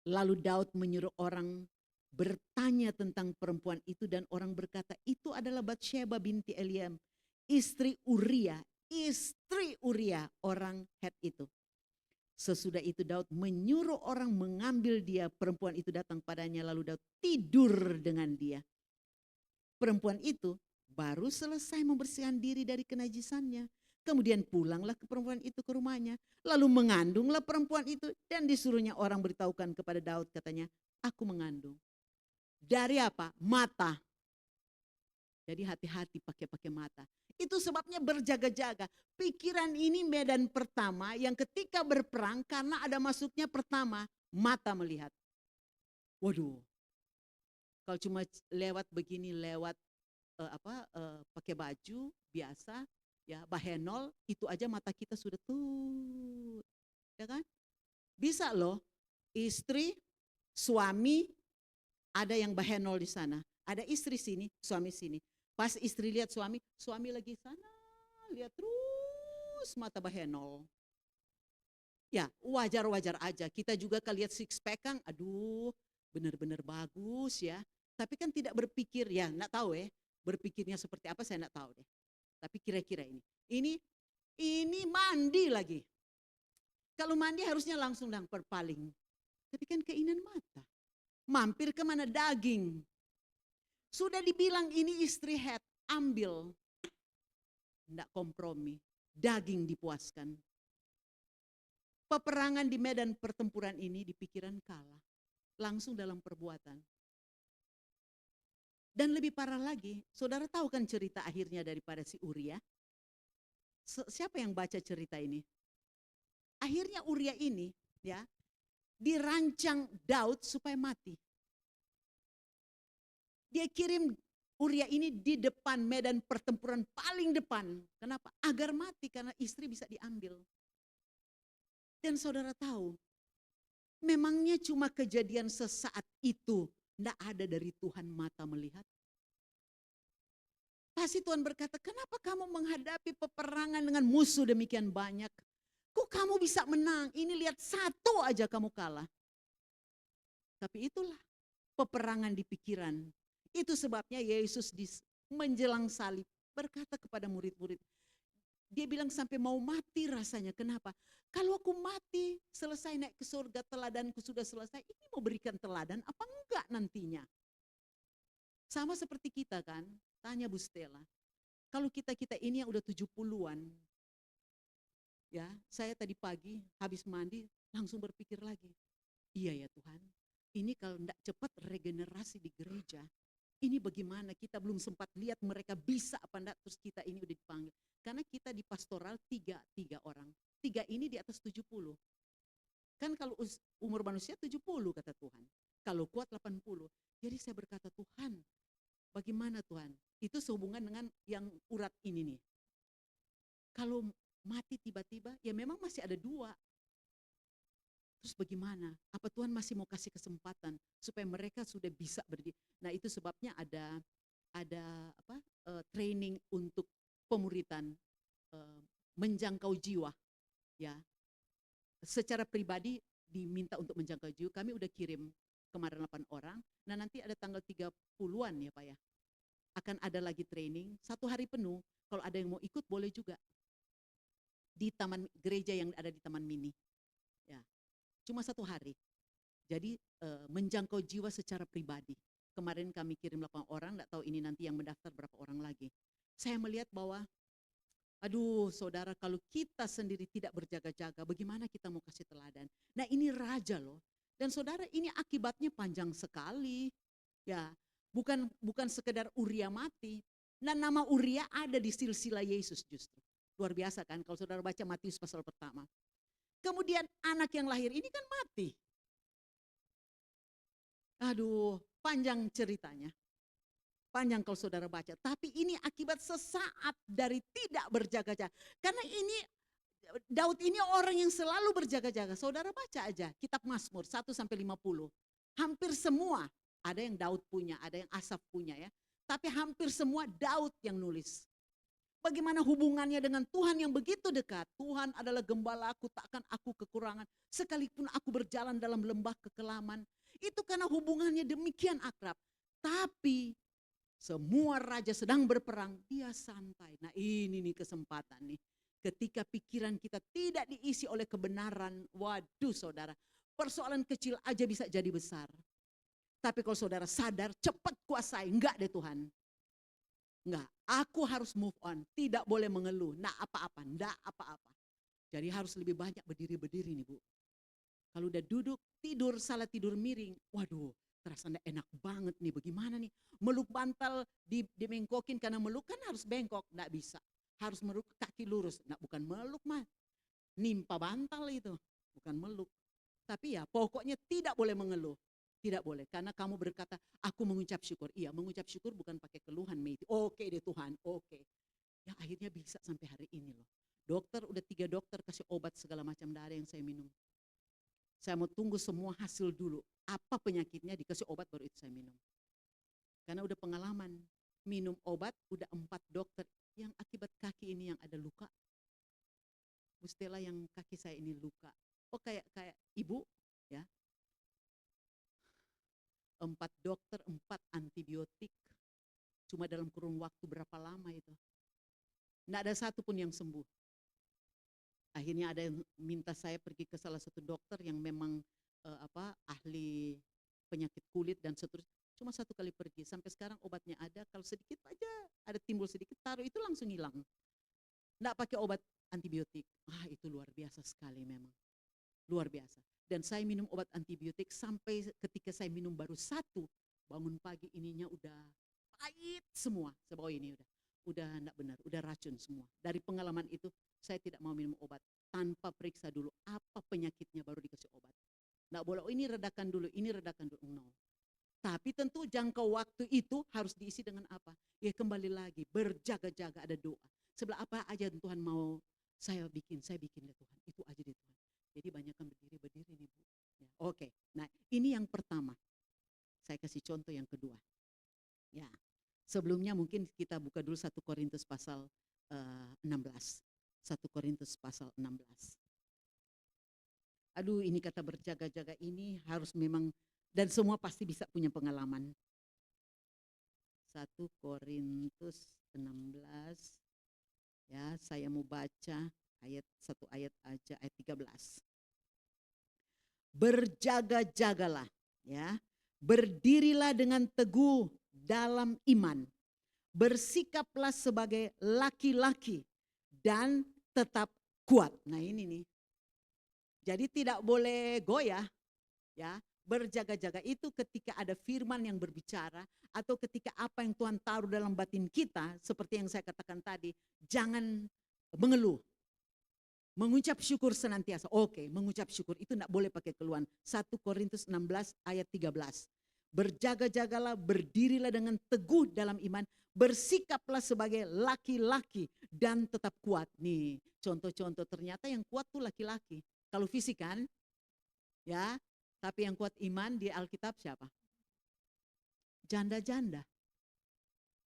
Lalu Daud menyuruh orang bertanya tentang perempuan itu, dan orang berkata itu adalah Batsyeba binti Eliam, istri Uria orang Het itu. Sesudah itu Daud menyuruh orang mengambil dia, perempuan itu datang padanya, lalu Daud tidur dengan dia. Perempuan itu baru selesai membersihkan diri dari kenajisannya. Kemudian pulanglah ke perempuan itu ke rumahnya. Lalu mengandunglah perempuan itu, dan disuruhnya orang beritahukan kepada Daud, katanya, aku mengandung. Dari apa? Mata. Jadi hati-hati pakai mata. Itu sebabnya berjaga-jaga. Pikiran ini medan pertama yang ketika berperang, karena ada masuknya pertama, mata melihat. Waduh, kalau cuma lewat begini, lewat pakai baju biasa, ya bahenol, itu aja mata kita sudah tuh, ya kan? Bisa loh, istri, suami, ada yang bahenol di sana, ada istri sini, suami sini. Pas istri lihat suami lagi sana, lihat terus mata bahenol. Ya wajar-wajar aja, kita juga kalau lihat six pack kan, aduh benar-benar bagus ya. Tapi kan tidak berpikir, ya enggak tahu ya, berpikirnya seperti apa saya enggak tahu deh. Tapi kira-kira ini mandi lagi. Kalau mandi harusnya langsung perpaling. Tapi kan keinginan mata. Mampir kemana? Daging. Sudah dibilang ini istri Het, ambil. Enggak kompromi. Daging dipuaskan. Peperangan di medan pertempuran ini di pikiran kalah. Langsung dalam perbuatan. Dan lebih parah lagi, saudara tahu kan cerita akhirnya daripada si Uria? Siapa yang baca cerita ini? Akhirnya Uria ini ya dirancang Daud supaya mati. Dia kirim Uria ini di depan medan pertempuran paling depan. Kenapa? Agar mati, karena istri bisa diambil. Dan saudara tahu, memangnya cuma kejadian sesaat itu, tidak ada dari Tuhan mata melihat? Pasti Tuhan berkata, kenapa kamu menghadapi peperangan dengan musuh demikian banyak? Kok kamu bisa menang? Ini lihat satu aja kamu kalah. Tapi itulah peperangan di pikiran. Itu sebabnya Yesus menjelang salib berkata kepada murid-murid. Dia bilang sampai mau mati rasanya. Kenapa? Kalau aku mati, selesai naik ke surga, teladanku sudah selesai. Ini mau berikan teladan apa enggak nantinya? Sama seperti kita kan, tanya Bu Stella. Kalau kita ini yang udah 70-an, ya saya tadi pagi habis mandi langsung berpikir lagi. Iya ya Tuhan, ini kalau enggak cepat regenerasi di gereja, ini bagaimana? Kita belum sempat lihat mereka bisa apa enggak, terus kita ini udah dipanggil. Karena kita di pastoral tiga orang. 3 ini di atas 70. Kan kalau umur manusia 70 kata Tuhan. Kalau kuat 80. Jadi saya berkata, Tuhan, bagaimana Tuhan? Itu sehubungan dengan yang urat ini nih. Kalau mati tiba-tiba, ya memang masih ada 2. Terus bagaimana? Apa Tuhan masih mau kasih kesempatan supaya mereka sudah bisa berdiri? Nah itu sebabnya ada training untuk pemuritan, menjangkau jiwa. Ya, secara pribadi diminta untuk menjangkau jiwa. Kami udah kirim kemarin 8 orang. Nah nanti ada tanggal 30-an ya Pak ya. Akan ada lagi training 1 hari penuh. Kalau ada yang mau ikut boleh juga. Di taman gereja yang ada di Taman Mini. Ya, cuma 1 hari. Jadi menjangkau jiwa secara pribadi. Kemarin kami kirim 8 orang, enggak tahu ini nanti yang mendaftar berapa orang lagi. Saya melihat bahwa, aduh saudara, kalau kita sendiri tidak berjaga-jaga, bagaimana kita mau kasih teladan? Nah ini raja loh. Dan saudara, ini akibatnya panjang sekali. Ya, bukan sekedar Uria mati. Nah nama Uria ada di silsilah Yesus justru. Luar biasa kan kalau saudara baca Matius pasal pertama. Kemudian anak yang lahir ini kan mati. Aduh, panjang ceritanya. Panjang kalau saudara baca. Tapi ini akibat sesaat dari tidak berjaga-jaga. Karena ini Daud ini orang yang selalu berjaga-jaga. Saudara baca aja kitab Mazmur 1-50. Hampir semua, ada yang Daud punya, ada yang Asaf punya ya. Tapi hampir semua Daud yang nulis. Bagaimana hubungannya dengan Tuhan yang begitu dekat. Tuhan adalah gembalaku, takkan aku kekurangan. Sekalipun aku berjalan dalam lembah kekelaman. Itu karena hubungannya demikian akrab. Tapi semua raja sedang berperang, dia santai. Nah ini nih kesempatan nih. Ketika pikiran kita tidak diisi oleh kebenaran, waduh saudara, persoalan kecil aja bisa jadi besar. Tapi kalau saudara sadar, cepat kuasai, enggak deh Tuhan. Enggak, aku harus move on, tidak boleh mengeluh, enggak apa-apa, enggak apa-apa. Jadi harus lebih banyak berdiri-berdiri nih Bu. Kalau udah duduk, tidur, salah tidur miring, waduh terasa enggak enak banget nih, bagaimana nih. Meluk bantal dimengkokin karena meluk kan harus bengkok, enggak bisa. Harus meluk kaki lurus, nah bukan meluk mah, nimpa bantal itu, bukan meluk. Tapi ya pokoknya tidak boleh mengeluh, tidak boleh. Karena kamu berkata, aku mengucap syukur. Iya, mengucap syukur bukan pakai keluhan, Meti. Oke deh Tuhan, oke. Ya akhirnya bisa sampai hari ini loh. Dokter, udah 3 dokter kasih obat segala macam, tidak ada yang saya minum. Saya mau tunggu semua hasil dulu. Apa penyakitnya, dikasih obat baru itu saya minum. Karena udah pengalaman, minum obat udah 4 dokter. Yang akibat kaki ini yang ada luka. Bu Stella yang kaki saya ini luka. Oh kayak ibu ya. 4 dokter, 4 antibiotik. Cuma dalam kurun waktu berapa lama itu. Nggak ada satu pun yang sembuh. Akhirnya ada yang minta saya pergi ke salah satu dokter yang memang ahli penyakit kulit dan seterusnya. Cuma 1 kali pergi, sampai sekarang obatnya ada, kalau sedikit aja ada timbul sedikit, taruh itu langsung hilang. Nggak pakai obat antibiotik. Itu luar biasa sekali memang. Luar biasa. Dan saya minum obat antibiotik sampai ketika saya minum baru 1, bangun pagi ininya udah pahit semua. Sebab ini udah enggak benar, udah racun semua. Dari pengalaman itu saya tidak mau minum obat tanpa periksa dulu apa penyakitnya baru dikasih obat. Enggak boleh, ini redakan dulu, ini redakan dulu. No. Tapi tentu jangka waktu itu harus diisi dengan apa? Ya kembali lagi, berjaga-jaga, ada doa. Sebelah apa aja Tuhan mau saya bikin deh Tuhan. Itu aja deh Tuhan. Jadi banyakkan berdiri nih Bu. Ya, oke, nah ini yang pertama. Saya kasih contoh yang kedua. Ya, sebelumnya mungkin kita buka dulu 1 Korintus pasal 16. 1 Korintus pasal 16. Aduh ini kata berjaga-jaga ini harus memang, dan semua pasti bisa punya pengalaman. 1 Korintus 16. Ya, saya mau baca satu ayat aja, ayat 13. Berjaga-jagalah, ya. Berdirilah dengan teguh dalam iman. Bersikaplah sebagai laki-laki dan tetap kuat. Nah, ini nih. Jadi tidak boleh goyah, ya. Berjaga-jaga itu ketika ada firman yang berbicara atau ketika apa yang Tuhan taruh dalam batin kita, seperti yang saya katakan tadi, jangan mengeluh. Mengucap syukur senantiasa. Oke, mengucap syukur itu tidak boleh pakai keluhan. 1 Korintus 16 ayat 13. Berjaga-jagalah, berdirilah dengan teguh dalam iman, bersikaplah sebagai laki-laki dan tetap kuat. Nih, contoh-contoh ternyata yang kuat tuh laki-laki. Kalau fisik kan, ya. Tapi yang kuat iman di Alkitab siapa? Janda-janda.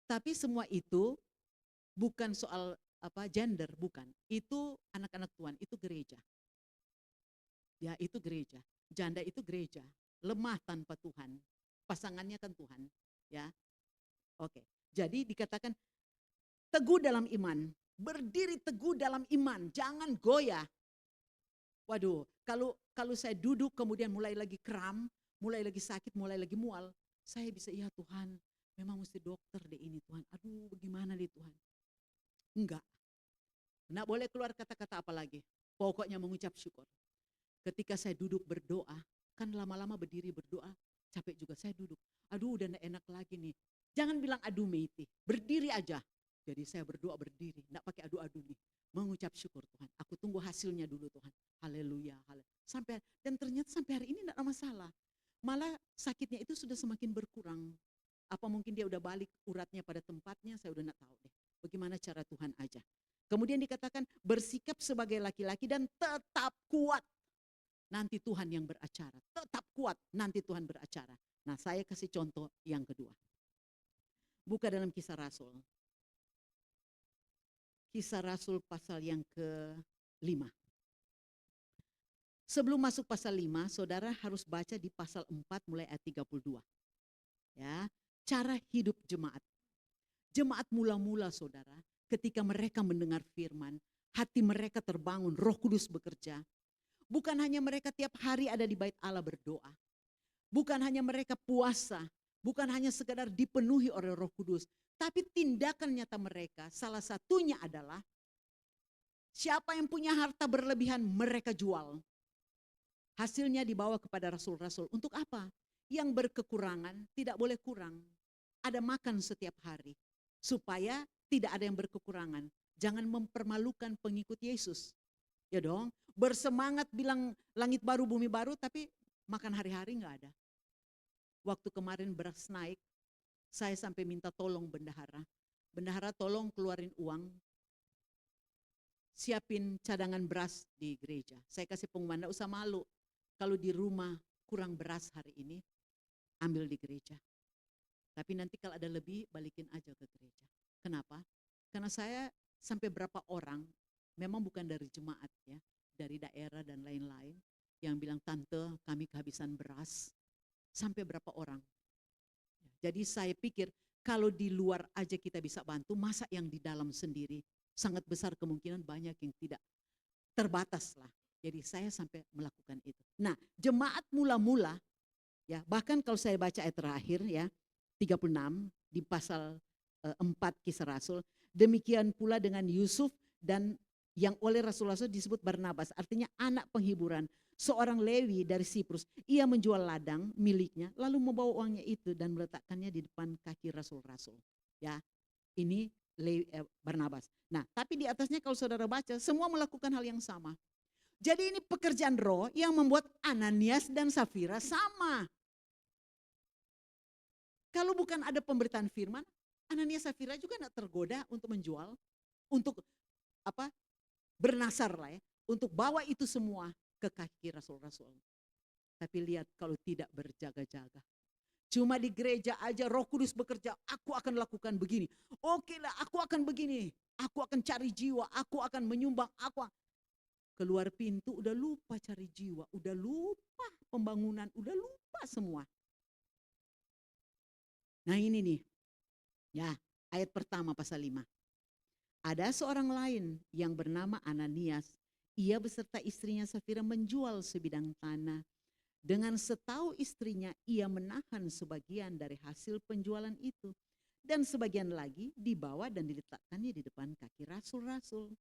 Tapi semua itu bukan soal gender, bukan. Itu anak-anak Tuhan, itu gereja. Ya, itu gereja. Janda itu gereja. Lemah tanpa Tuhan. Pasangannya kan Tuhan, ya. Oke. Jadi dikatakan teguh dalam iman, berdiri teguh dalam iman, jangan goyah. Waduh, kalau saya duduk kemudian mulai lagi kram, mulai lagi sakit, mulai lagi mual, saya bisa, iya Tuhan, memang mesti dokter deh ini Tuhan. Aduh bagaimana deh Tuhan. Enggak, enggak boleh keluar kata-kata apa lagi. Pokoknya mengucap syukur. Ketika saya duduk berdoa, kan lama-lama berdiri berdoa, capek juga saya duduk. Aduh udah enggak enak lagi nih. Jangan bilang aduh Meiti, berdiri aja. Jadi saya berdoa berdiri, enggak pakai adu-adu nih. Mengucap syukur Tuhan, aku tunggu hasilnya dulu Tuhan. Haleluya, haleluya. Dan ternyata sampai hari ini enggak ada masalah. Malah sakitnya itu sudah semakin berkurang. Apa mungkin dia udah balik uratnya pada tempatnya, saya udah enggak tahu deh. Bagaimana cara Tuhan aja. Kemudian dikatakan bersikap sebagai laki-laki dan tetap kuat. Nanti Tuhan yang beracara. Tetap kuat, nanti Tuhan beracara. Nah saya kasih contoh yang kedua. Buka dalam Kisah Rasul. Kisah Rasul pasal yang ke-5. Sebelum masuk pasal 5, saudara harus baca di pasal 4 mulai ayat 32. Ya, cara hidup jemaat. Jemaat mula-mula saudara, ketika mereka mendengar firman, hati mereka terbangun, Roh Kudus bekerja. Bukan hanya mereka tiap hari ada di bait Allah berdoa. Bukan hanya mereka puasa, bukan hanya sekadar dipenuhi oleh Roh Kudus, tapi tindakan nyata mereka salah satunya adalah siapa yang punya harta berlebihan mereka jual. Hasilnya dibawa kepada rasul-rasul. Untuk apa? Yang berkekurangan tidak boleh kurang. Ada makan setiap hari. Supaya tidak ada yang berkekurangan. Jangan mempermalukan pengikut Yesus. Ya dong, bersemangat bilang langit baru bumi baru tapi makan hari-hari enggak ada. Waktu kemarin beras naik, saya sampai minta tolong bendahara. Bendahara tolong keluarin uang, siapin cadangan beras di gereja. Saya kasih pengumuman, enggak usah malu. Kalau di rumah kurang beras hari ini, ambil di gereja. Tapi nanti kalau ada lebih, balikin aja ke gereja. Kenapa? Karena saya sampai berapa orang, memang bukan dari jemaat ya, dari daerah dan lain-lain, yang bilang, tante kami kehabisan beras. Sampai berapa orang. Jadi saya pikir kalau di luar aja kita bisa bantu, masa yang di dalam sendiri. Sangat besar kemungkinan banyak yang tidak, terbatas lah. Jadi saya sampai melakukan itu. Nah jemaat mula-mula, ya bahkan kalau saya baca ayat terakhir ya, 36 di pasal 4 Kisah Rasul. Demikian pula dengan Yusuf dan yang oleh Rasul-Rasul disebut Barnabas. Artinya anak penghiburan. Seorang Lewi dari Siprus, ia menjual ladang miliknya, lalu membawa uangnya itu dan meletakkannya di depan kaki rasul-rasul. Ya, ini Barnabas. Nah, tapi di atasnya kalau saudara baca, semua melakukan hal yang sama. Jadi ini pekerjaan roh yang membuat Ananias dan Safira sama. Kalau bukan ada pemberitaan firman, Ananias Safira juga tidak tergoda untuk menjual, untuk apa? Bernasar lah ya, untuk bawa itu semua ke kaki rasul-rasul. Tapi lihat kalau tidak berjaga-jaga. Cuma di gereja aja Roh Kudus bekerja, aku akan lakukan begini. Oke lah, aku akan begini. Aku akan cari jiwa, aku akan menyumbang, keluar pintu udah lupa cari jiwa, udah lupa pembangunan, udah lupa semua. Nah ini nih, ya ayat pertama pasal 5. Ada seorang lain yang bernama Ananias. Ia beserta istrinya Safira menjual sebidang tanah. Dengan setahu istrinya, ia menahan sebagian dari hasil penjualan itu. Dan sebagian lagi dibawa dan diletakkannya di depan kaki rasul-rasul.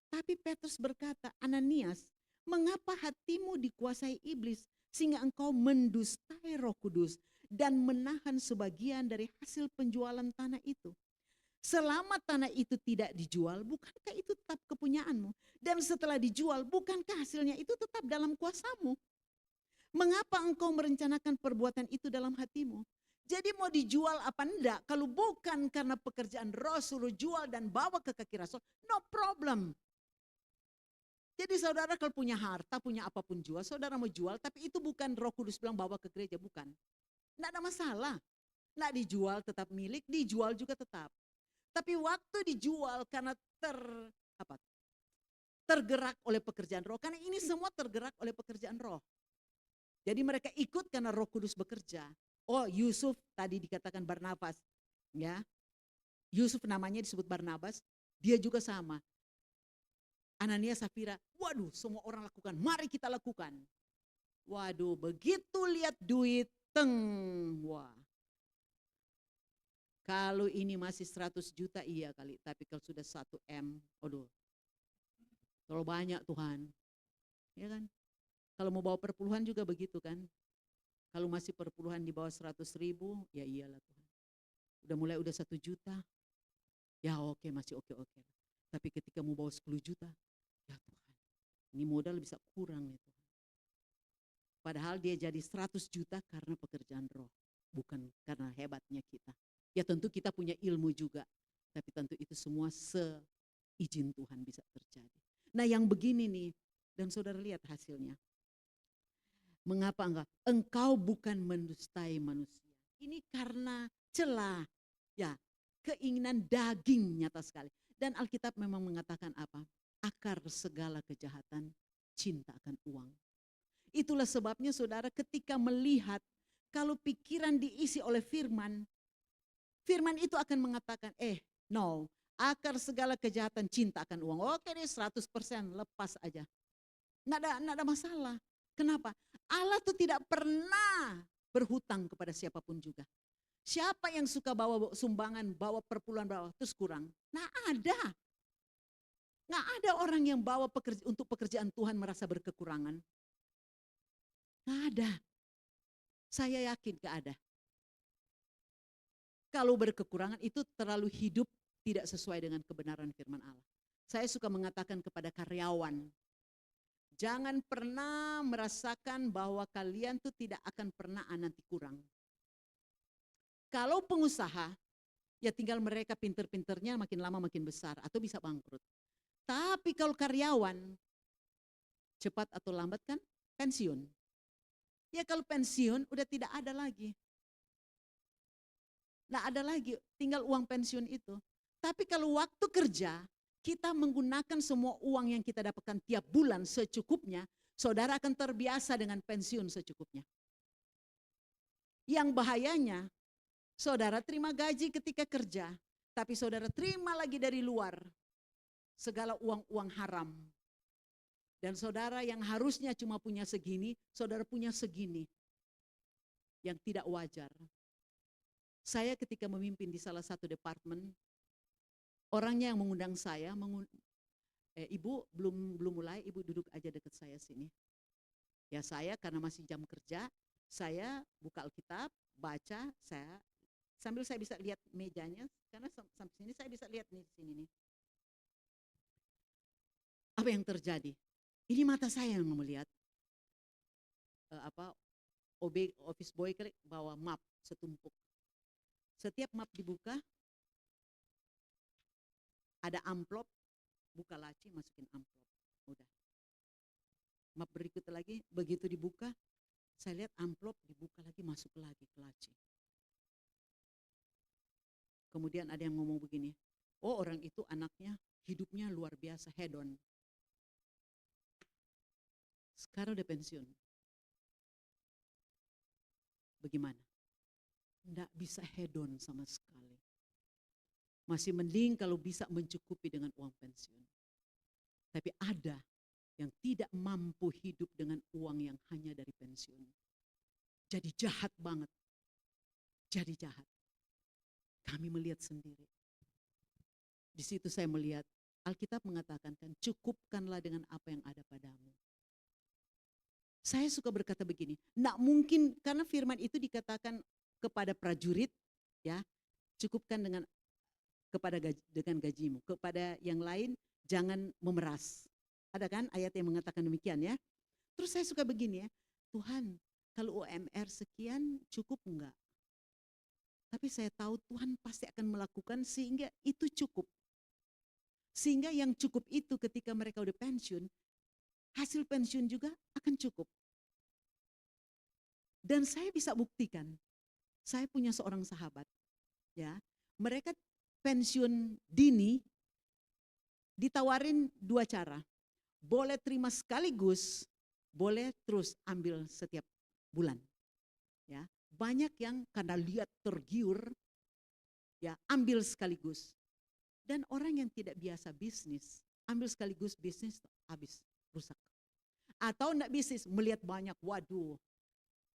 Tapi Petrus berkata, Ananias, mengapa hatimu dikuasai iblis sehingga engkau mendustai Roh Kudus dan menahan sebagian dari hasil penjualan tanah itu? Selama tanah itu tidak dijual, bukankah itu tetap kepunyaanmu? Dan setelah dijual, bukankah hasilnya itu tetap dalam kuasamu? Mengapa engkau merencanakan perbuatan itu dalam hatimu? Jadi mau dijual apa enggak? Kalau bukan karena pekerjaan roh, suruh jual dan bawa ke kaki rasul, no problem. Jadi saudara kalau punya harta, punya apapun jual, saudara mau jual, tapi itu bukan Roh Kudus bilang bawa ke gereja, bukan. Enggak ada masalah. Enggak dijual tetap milik, dijual juga tetap. Tapi waktu dijual karena tergerak oleh pekerjaan roh. Karena ini semua tergerak oleh pekerjaan roh. Jadi mereka ikut karena Roh Kudus bekerja. Oh Yusuf tadi dikatakan Barnabas. Ya, Yusuf namanya disebut Barnabas. Dia juga sama. Ananias Safira, waduh semua orang lakukan. Mari kita lakukan. Waduh begitu lihat duit, wah Kalau ini masih 100 juta iya kali, tapi kalau sudah 1 M, aduh, terlalu banyak Tuhan. Ya kan? Kalau mau bawa perpuluhan juga begitu kan. Kalau masih perpuluhan di bawah 100.000, ya iyalah Tuhan. Udah 1 juta, ya oke, masih oke. Tapi ketika mau bawa 10 juta, ya Tuhan, ini modal bisa kurang nih Tuhan. Padahal dia jadi 100 juta karena pekerjaan roh, bukan karena hebatnya kita. Ya tentu kita punya ilmu juga, tapi tentu itu semua seizin Tuhan bisa terjadi. Nah yang begini nih, dan saudara lihat hasilnya. Mengapa enggak? Engkau bukan mendustai manusia. Ini karena celah, ya, keinginan daging nyata sekali. Dan Alkitab memang mengatakan apa? Akar segala kejahatan, cinta akan uang. Itulah sebabnya saudara ketika melihat kalau pikiran diisi oleh firman, firman itu akan mengatakan, no, akar segala kejahatan cinta akan uang. Oke deh 100% lepas aja. Nggak ada masalah. Kenapa? Allah tuh tidak pernah berhutang kepada siapapun juga. Siapa yang suka bawa sumbangan, bawa perpuluhan, bawa terus kurang? Nggak ada orang yang bawa untuk pekerjaan Tuhan merasa berkekurangan. Nggak ada. Saya yakin nggak ada. Kalau berkekurangan itu terlalu hidup tidak sesuai dengan kebenaran firman Allah. Saya suka mengatakan kepada karyawan, jangan pernah merasakan bahwa kalian tuh tidak akan pernah nanti kurang. Kalau pengusaha, ya tinggal mereka pinter-pinternya makin lama makin besar atau bisa bangkrut. Tapi kalau karyawan, cepat atau lambat kan pensiun. Ya kalau pensiun udah tidak ada lagi. Nggak ada lagi, tinggal uang pensiun itu. Tapi kalau waktu kerja, kita menggunakan semua uang yang kita dapatkan tiap bulan secukupnya, saudara akan terbiasa dengan pensiun secukupnya. Yang bahayanya, saudara terima gaji ketika kerja, tapi saudara terima lagi dari luar segala uang-uang haram. Dan saudara yang harusnya cuma punya segini, saudara punya segini. Yang tidak wajar. Saya ketika memimpin di salah satu departemen, orangnya yang mengundang saya, ibu belum mulai, ibu duduk aja dekat saya sini. Ya saya karena masih jam kerja, saya buka Alkitab, baca, sambil saya bisa lihat mejanya, karena sampai sini saya bisa lihat nih sini nih. Apa yang terjadi? Ini mata saya yang melihat. Office boy bawa map setumpuk. Setiap map dibuka, ada amplop, buka laci, masukin amplop. Udah. Map berikut lagi, begitu dibuka, saya lihat amplop dibuka lagi, masuk lagi ke laci. Kemudian ada yang ngomong begini, oh orang itu anaknya hidupnya luar biasa, hedon. Sekarang udah pensiun. Bagaimana? Nggak bisa hedon sama sekali. Masih mending kalau bisa mencukupi dengan uang pensiun. Tapi ada yang tidak mampu hidup dengan uang yang hanya dari pensiun. Jadi jahat banget. Jadi jahat. Kami melihat sendiri. Di situ saya melihat, Alkitab mengatakan kan, cukupkanlah dengan apa yang ada padamu. Saya suka berkata begini, enggak mungkin, karena firman itu dikatakan kepada prajurit, ya, cukupkan dengan gajimu. Kepada yang lain jangan memeras. Ada kan ayat yang mengatakan demikian ya. Terus saya suka begini ya, Tuhan kalau UMR sekian cukup enggak? Tapi saya tahu Tuhan pasti akan melakukan sehingga itu cukup. Sehingga yang cukup itu ketika mereka udah pensiun, hasil pensiun juga akan cukup. Dan saya bisa buktikan, saya punya seorang sahabat, ya, mereka pensiun dini ditawarin 2 cara. Boleh terima sekaligus, boleh terus ambil setiap bulan. Ya, banyak yang karena lihat tergiur, ya ambil sekaligus. Dan orang yang tidak biasa bisnis, ambil sekaligus bisnis habis, rusak. Atau enggak bisnis, melihat banyak, waduh.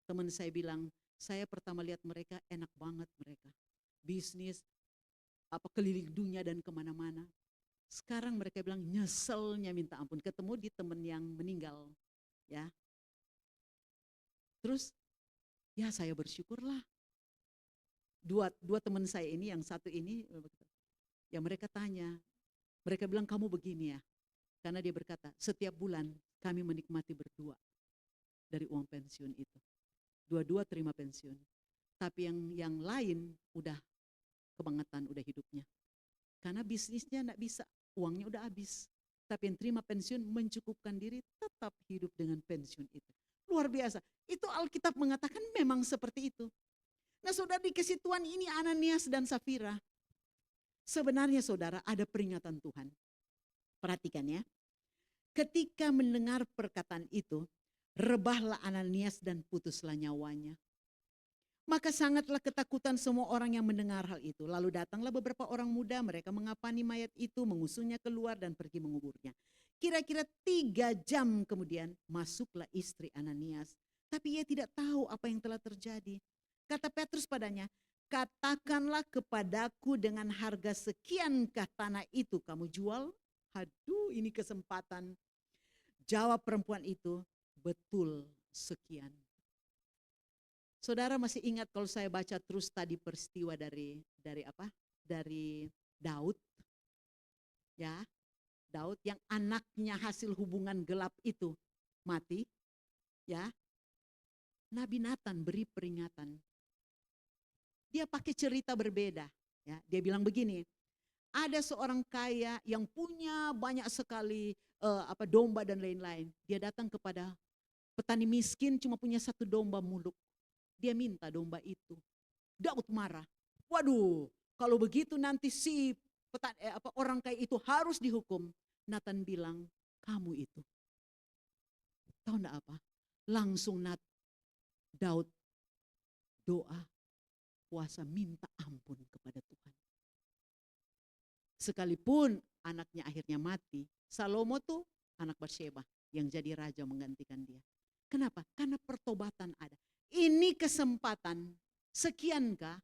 Teman saya bilang, saya pertama lihat mereka enak banget mereka. bisnis, keliling dunia dan kemana-mana. Sekarang mereka bilang nyeselnya minta ampun, ketemu di teman yang meninggal, ya. Terus, ya saya bersyukurlah. Dua teman saya ini, yang satu ini, ya mereka tanya, mereka bilang kamu begini ya, karena dia berkata setiap bulan kami menikmati berdua dari uang pensiun itu, dua-dua terima pensiun, tapi yang lain udah kebangetan udah hidupnya, karena bisnisnya enggak bisa, uangnya udah habis, tapi yang terima pensiun mencukupkan diri tetap hidup dengan pensiun itu. Luar biasa, itu Alkitab mengatakan memang seperti itu. Nah saudara, dikasih Tuhan ini Ananias dan Safira. Sebenarnya saudara ada peringatan Tuhan. Perhatikan ya. Ketika mendengar perkataan itu, rebahlah Ananias dan putuslah nyawanya. Maka sangatlah ketakutan semua orang yang mendengar hal itu. Lalu datanglah beberapa orang muda, mereka mengapani mayat itu, mengusungnya keluar dan pergi menguburnya. Kira-kira 3 jam kemudian masuklah istri Ananias. Tapi ia tidak tahu apa yang telah terjadi. Kata Petrus padanya, katakanlah kepadaku dengan harga sekiankah tanah itu kamu jual? Aduh, ini kesempatan. Jawab perempuan itu, betul sekian. Saudara masih ingat kalau saya baca terus tadi peristiwa dari Daud. Ya, Daud yang anaknya hasil hubungan gelap itu mati. Ya. Nabi Nathan beri peringatan. Dia pakai cerita berbeda, ya. Dia bilang begini, ada seorang kaya yang punya banyak sekali domba dan lain-lain. Dia datang kepada petani miskin cuma punya 1 domba muluk. Dia minta domba itu. Daud marah. Waduh, kalau begitu nanti si orang kaya itu harus dihukum. Nathan bilang, kamu itu. Tahu enggak apa? Langsung Daud doa, puasa, minta ampun kepada Tuhan. Sekalipun anaknya akhirnya mati, Salomo tuh anak Batsyeba yang jadi raja menggantikan dia. Kenapa? Karena pertobatan ada. Ini kesempatan, sekiankah?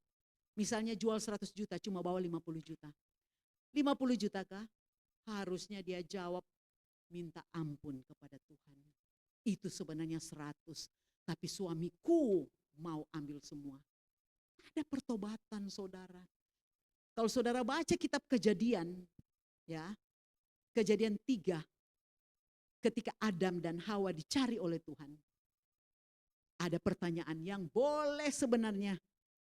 Misalnya jual 100 juta cuma bawa 50 juta. 50 juta kah? Harusnya dia jawab minta ampun kepada Tuhan. Itu sebenarnya 100, tapi suamiku mau ambil semua. Ada pertobatan saudara. Kalau saudara baca kitab Kejadian, ya, Kejadian 3, ketika Adam dan Hawa dicari oleh Tuhan, ada pertanyaan yang boleh sebenarnya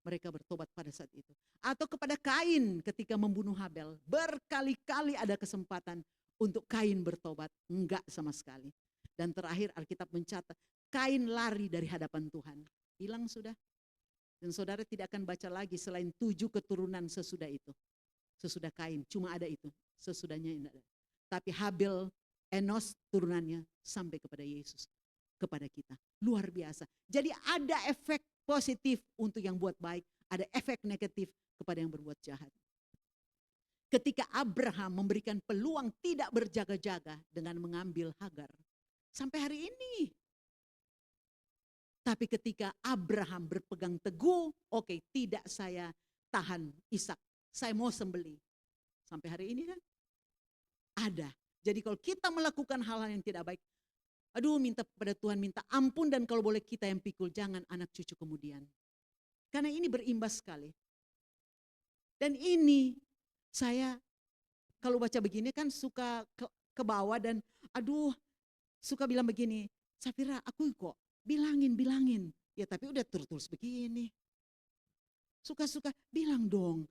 mereka bertobat pada saat itu. Atau kepada Kain ketika membunuh Habel, berkali-kali ada kesempatan untuk Kain bertobat, enggak sama sekali. Dan terakhir Alkitab mencatat, Kain lari dari hadapan Tuhan, hilang sudah. Dan saudara tidak akan baca lagi selain 7 keturunan sesudah itu. Sesudah Kain, cuma ada itu. Sesudahnya tidak ada. Tapi Habel, Enos turunannya sampai kepada Yesus. Kepada kita. Luar biasa. Jadi ada efek positif untuk yang buat baik. Ada efek negatif kepada yang berbuat jahat. Ketika Abraham memberikan peluang tidak berjaga-jaga dengan mengambil Hagar. Sampai hari ini. Tapi ketika Abraham berpegang teguh, oke, tidak saya tahan Ishak, saya mau sembelih. Sampai hari ini kan ada. Jadi kalau kita melakukan hal-hal yang tidak baik, aduh minta kepada Tuhan, minta ampun, dan kalau boleh kita yang pikul, jangan anak cucu kemudian. Karena ini berimbas sekali. Dan ini saya kalau baca begini kan suka ke bawah dan aduh suka bilang begini, Safira aku kok bilangin. Ya tapi udah tertulis begini. Suka-suka bilang dong,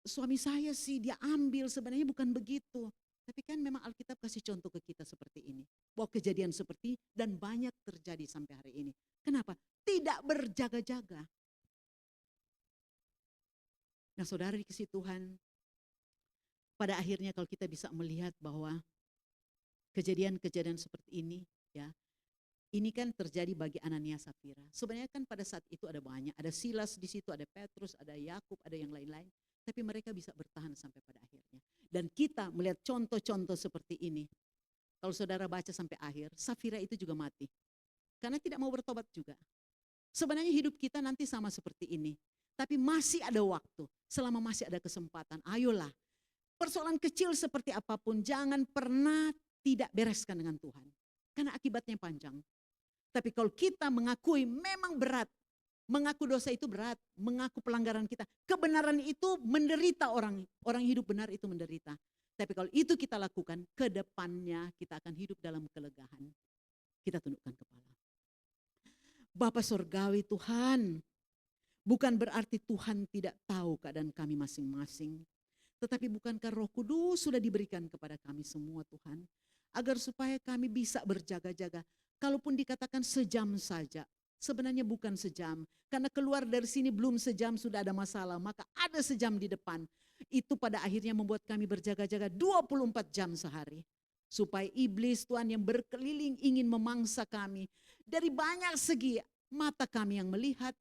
suami saya sih dia ambil, sebenarnya bukan begitu. Tapi kan memang Alkitab kasih contoh ke kita seperti ini. Bahwa kejadian seperti dan banyak terjadi sampai hari ini. Kenapa? Tidak berjaga-jaga. Nah saudara dikasih Tuhan, pada akhirnya kalau kita bisa melihat bahwa kejadian-kejadian seperti ini, ya, ini kan terjadi bagi Ananias Safira. Sebenarnya kan pada saat itu ada banyak, ada Silas di situ, ada Petrus, ada Yakub, ada yang lain-lain. Tapi mereka bisa bertahan sampai pada akhirnya. Dan kita melihat contoh-contoh seperti ini. Kalau saudara baca sampai akhir, Safira itu juga mati. Karena tidak mau bertobat juga. Sebenarnya hidup kita nanti sama seperti ini. Tapi masih ada waktu, selama masih ada kesempatan, ayolah. Persoalan kecil seperti apapun, jangan pernah tidak bereskan dengan Tuhan. Karena akibatnya panjang. Tapi kalau kita mengakui memang berat, mengaku dosa itu berat, mengaku pelanggaran kita, kebenaran itu menderita orang hidup benar itu menderita. Tapi kalau itu kita lakukan, ke depannya kita akan hidup dalam kelegaan. Kita tundukkan kepala. Bapa Surgawi Tuhan, bukan berarti Tuhan tidak tahu keadaan kami masing-masing. Tetapi bukankah Roh Kudus sudah diberikan kepada kami semua Tuhan. Agar supaya kami bisa berjaga-jaga. Kalaupun dikatakan sejam saja, sebenarnya bukan sejam. Karena keluar dari sini belum sejam sudah ada masalah. Maka ada sejam di depan. Itu pada akhirnya membuat kami berjaga-jaga 24 jam sehari. Supaya iblis Tuhan yang berkeliling ingin memangsa kami. Dari banyak segi, mata kami yang melihat.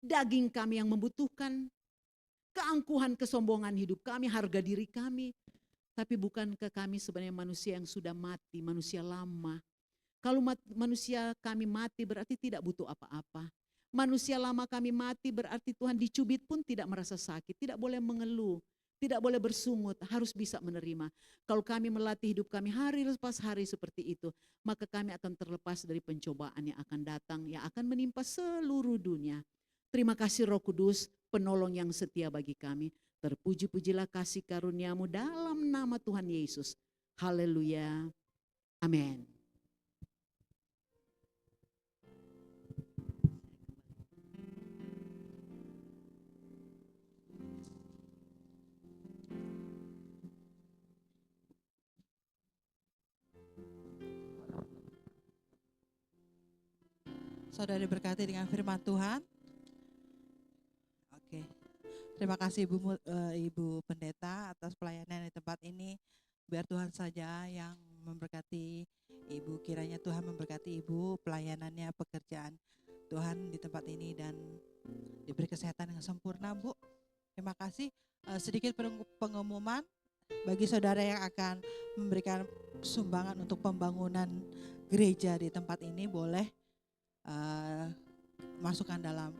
Daging kami yang membutuhkan. Keangkuhan, kesombongan hidup kami, harga diri kami. Tapi bukankah kami sebenarnya manusia yang sudah mati, manusia lama. Kalau manusia kami mati berarti tidak butuh apa-apa. Manusia lama kami mati berarti Tuhan dicubit pun tidak merasa sakit. Tidak boleh mengeluh, tidak boleh bersungut, harus bisa menerima. Kalau kami melatih hidup kami hari lepas hari seperti itu, maka kami akan terlepas dari pencobaan yang akan datang, yang akan menimpa seluruh dunia. Terima kasih Roh Kudus, penolong yang setia bagi kami. Terpuji-pujilah kasih karunia-Mu dalam nama Tuhan Yesus. Haleluya. Amin. Saudara diberkati dengan firman Tuhan. Oke. Terima kasih Ibu Pendeta atas pelayanan di tempat ini. Biar Tuhan saja yang memberkati Ibu. Kiranya Tuhan memberkati Ibu pelayanannya, pekerjaan Tuhan di tempat ini dan diberi kesehatan yang sempurna, Bu. Terima kasih. Sedikit pengumuman bagi saudara yang akan memberikan sumbangan untuk pembangunan gereja di tempat ini, boleh masukkan dalam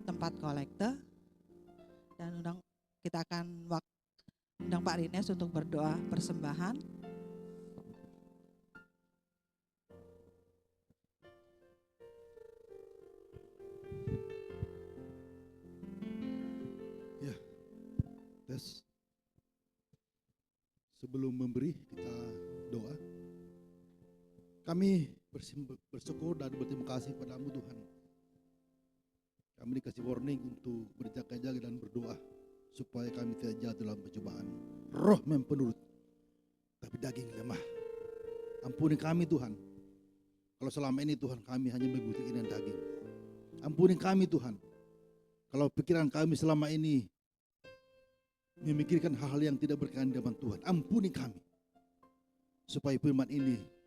tempat kolekte dan kita akan undang Pak Rines untuk berdoa persembahan. Ya, tes. Sebelum memberi kita doa. Kami bersyukur dan berterima kasih padamu Tuhan. Kami dikasih warning untuk berjaga-jaga dan berdoa supaya kami tidak jatuh dalam pencobaan. Roh mempenurut, tapi daging lemah. Ampuni kami Tuhan. Kalau selama ini Tuhan kami hanya mengikuti keinginan daging. Ampuni kami Tuhan. Kalau pikiran kami selama ini memikirkan hal-hal yang tidak berkenan dengan Tuhan. Ampuni kami. Supaya firman ini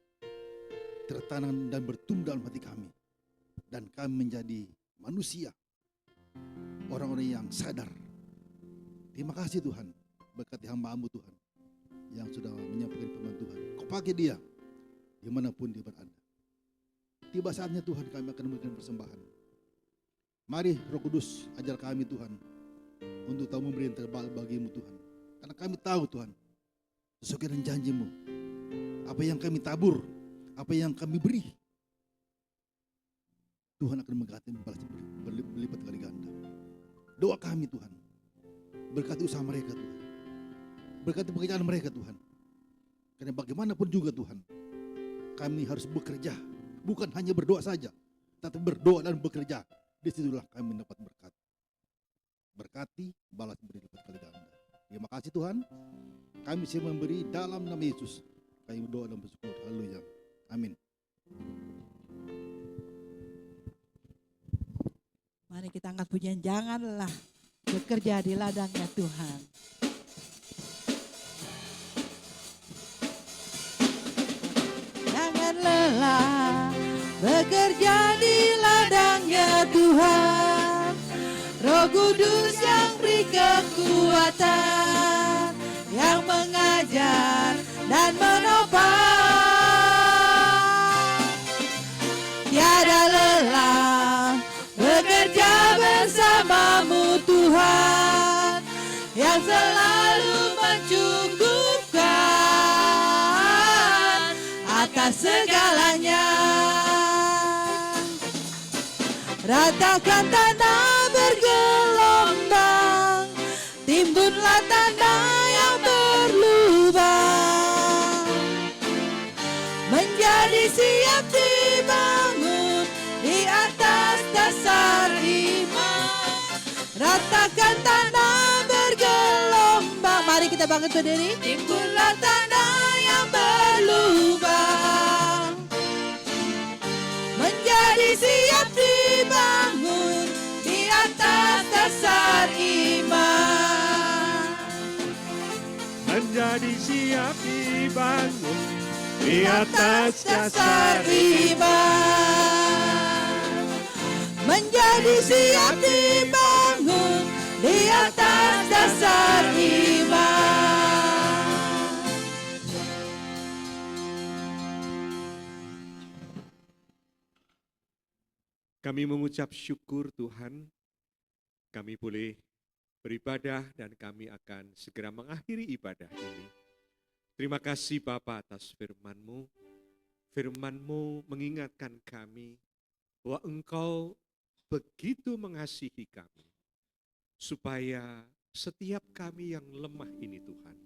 tertanam dan bertumbuh dalam hati kami. Dan kami menjadi manusia. Orang-orang yang sadar. Terima kasih Tuhan. Berkati hamba-Mu Tuhan. Yang sudah menyampaikan firman Tuhan. Kau pakai dia. Dimanapun dia berada. Tiba saatnya Tuhan kami akan memberikan persembahan. Mari Roh Kudus ajar kami Tuhan. Untuk tahu memberi yang terbaik bagimu Tuhan. Karena kami tahu Tuhan. Sesuai dengan janji-Mu. Apa yang kami tabur. Apa yang kami beri, Tuhan akan mengganti berlipat kali ganda. Doa kami Tuhan, berkati usaha mereka Tuhan, berkati pekerjaan mereka Tuhan. Karena bagaimanapun juga Tuhan, kami harus bekerja, bukan hanya berdoa saja, tapi berdoa dan bekerja. Disitulah kami mendapat berkat. Berkati, balas berlipat kali ganda. Terima kasih Tuhan, kami siap memberi dalam nama Yesus. Kami berdoa dan bersyukur. Haleluya. Amin. Mari kita angkat pujian, janganlah bekerja di ladangnya Tuhan. Jangan lelah bekerja di ladangnya Tuhan. Roh Kudus yang beri kekuatan, yang mengajar dan menopang. Tiada lelah bekerja bersama segalanya. Ratakan tanah bergelombang, timbunlah tanah yang berlubang, menjadi siap dibangun di atas dasar iman. Ratakan tanah bergelombang, mari kita bangun berdiri. Timbunlah tanah yang berlubang, menjadi siap dibangun di atas dasar iman. Menjadi siap dibangun di atas dasar iman. Menjadi siap dibangun di atas dasar iman. Kami mengucap syukur Tuhan, kami boleh beribadah dan kami akan segera mengakhiri ibadah ini. Terima kasih Bapa atas firman-Mu. Firman-Mu mengingatkan kami bahwa Engkau begitu mengasihi kami, supaya setiap kami yang lemah ini Tuhan,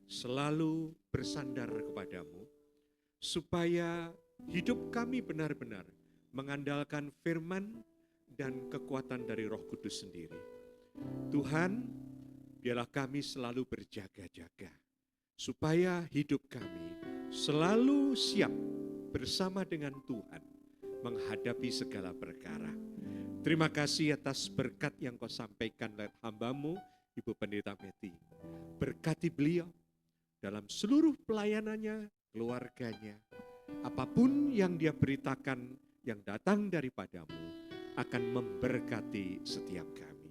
selalu bersandar kepadamu, supaya hidup kami benar-benar mengandalkan firman dan kekuatan dari Roh Kudus sendiri. Tuhan, biarlah kami selalu berjaga-jaga, supaya hidup kami selalu siap bersama dengan Tuhan menghadapi segala perkara. Terima kasih atas berkat yang Kau sampaikan lewat hamba-Mu, Ibu Pendeta Meti. Berkati beliau dalam seluruh pelayanannya, keluarganya. Apapun yang dia beritakan yang datang daripada-Mu akan memberkati setiap kami.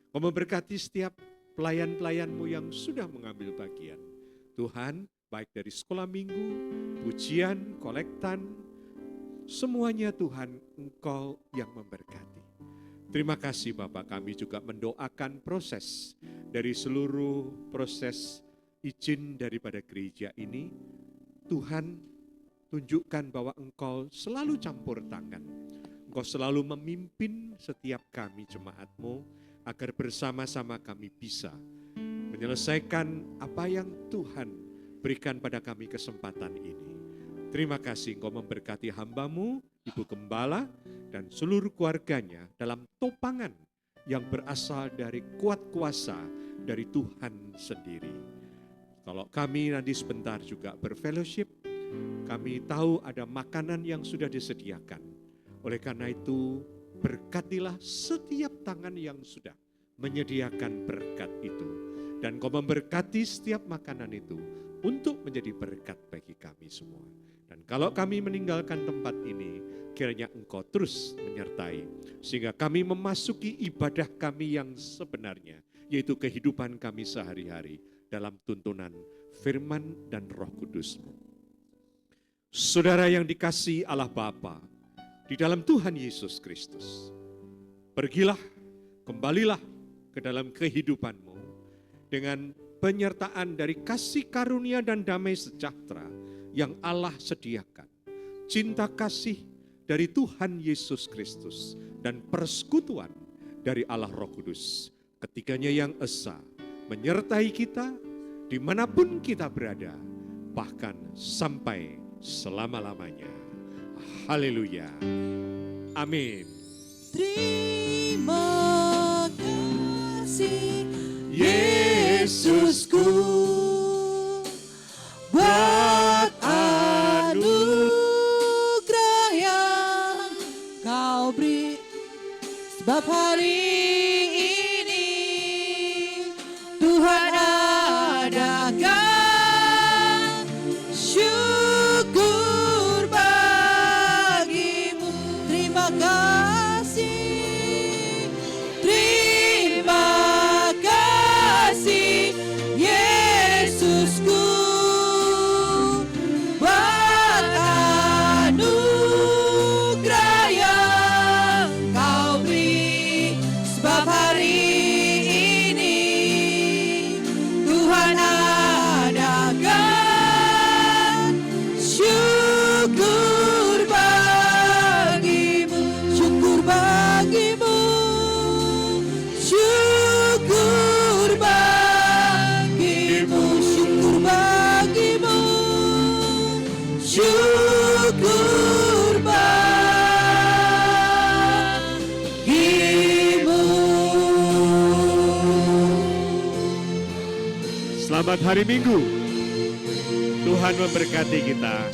Kau memberkati setiap pelayan-pelayan-Mu yang sudah mengambil bagian. Tuhan, baik dari sekolah minggu, pujian, kolektan, semuanya Tuhan, Engkau yang memberkati. Terima kasih Bapak, kami juga mendoakan proses dari seluruh proses izin daripada gereja ini. Tuhan, tunjukkan bahwa Engkau selalu campur tangan. Engkau selalu memimpin setiap kami jemaat-Mu, agar bersama-sama kami bisa menyelesaikan apa yang Tuhan berikan pada kami kesempatan ini. Terima kasih Engkau memberkati hamba-Mu, Ibu Gembala, dan seluruh keluarganya dalam topangan yang berasal dari kuat kuasa dari Tuhan sendiri. Kalau kami nanti sebentar juga berfellowship, kami tahu ada makanan yang sudah disediakan. Oleh karena itu, berkatilah setiap tangan yang sudah menyediakan berkat itu. Dan Kau memberkati setiap makanan itu untuk menjadi berkat bagi kami semua. Dan kalau kami meninggalkan tempat ini, kiranya Engkau terus menyertai. Sehingga kami memasuki ibadah kami yang sebenarnya, yaitu kehidupan kami sehari-hari dalam tuntunan firman dan Roh Kudus-Mu. Saudara yang dikasihi Allah Bapa, di dalam Tuhan Yesus Kristus, pergilah, kembalilah ke dalam kehidupan-Mu dengan penyertaan dari kasih karunia dan damai sejahtera yang Allah sediakan. Cinta kasih dari Tuhan Yesus Kristus dan persekutuan dari Allah Roh Kudus, ketiganya yang esa, menyertai kita dimanapun kita berada, bahkan sampai selama-lamanya. Haleluya. Amin. Terima kasih Yesusku buat anugerah yang Kau beri, sebab hari ini Tuhan adakan syukur bagimu. Terima kasih, terima kasih Yesusku buat anugerah yang Kau beri, Selamat hari Minggu. Tuhan memberkati kita.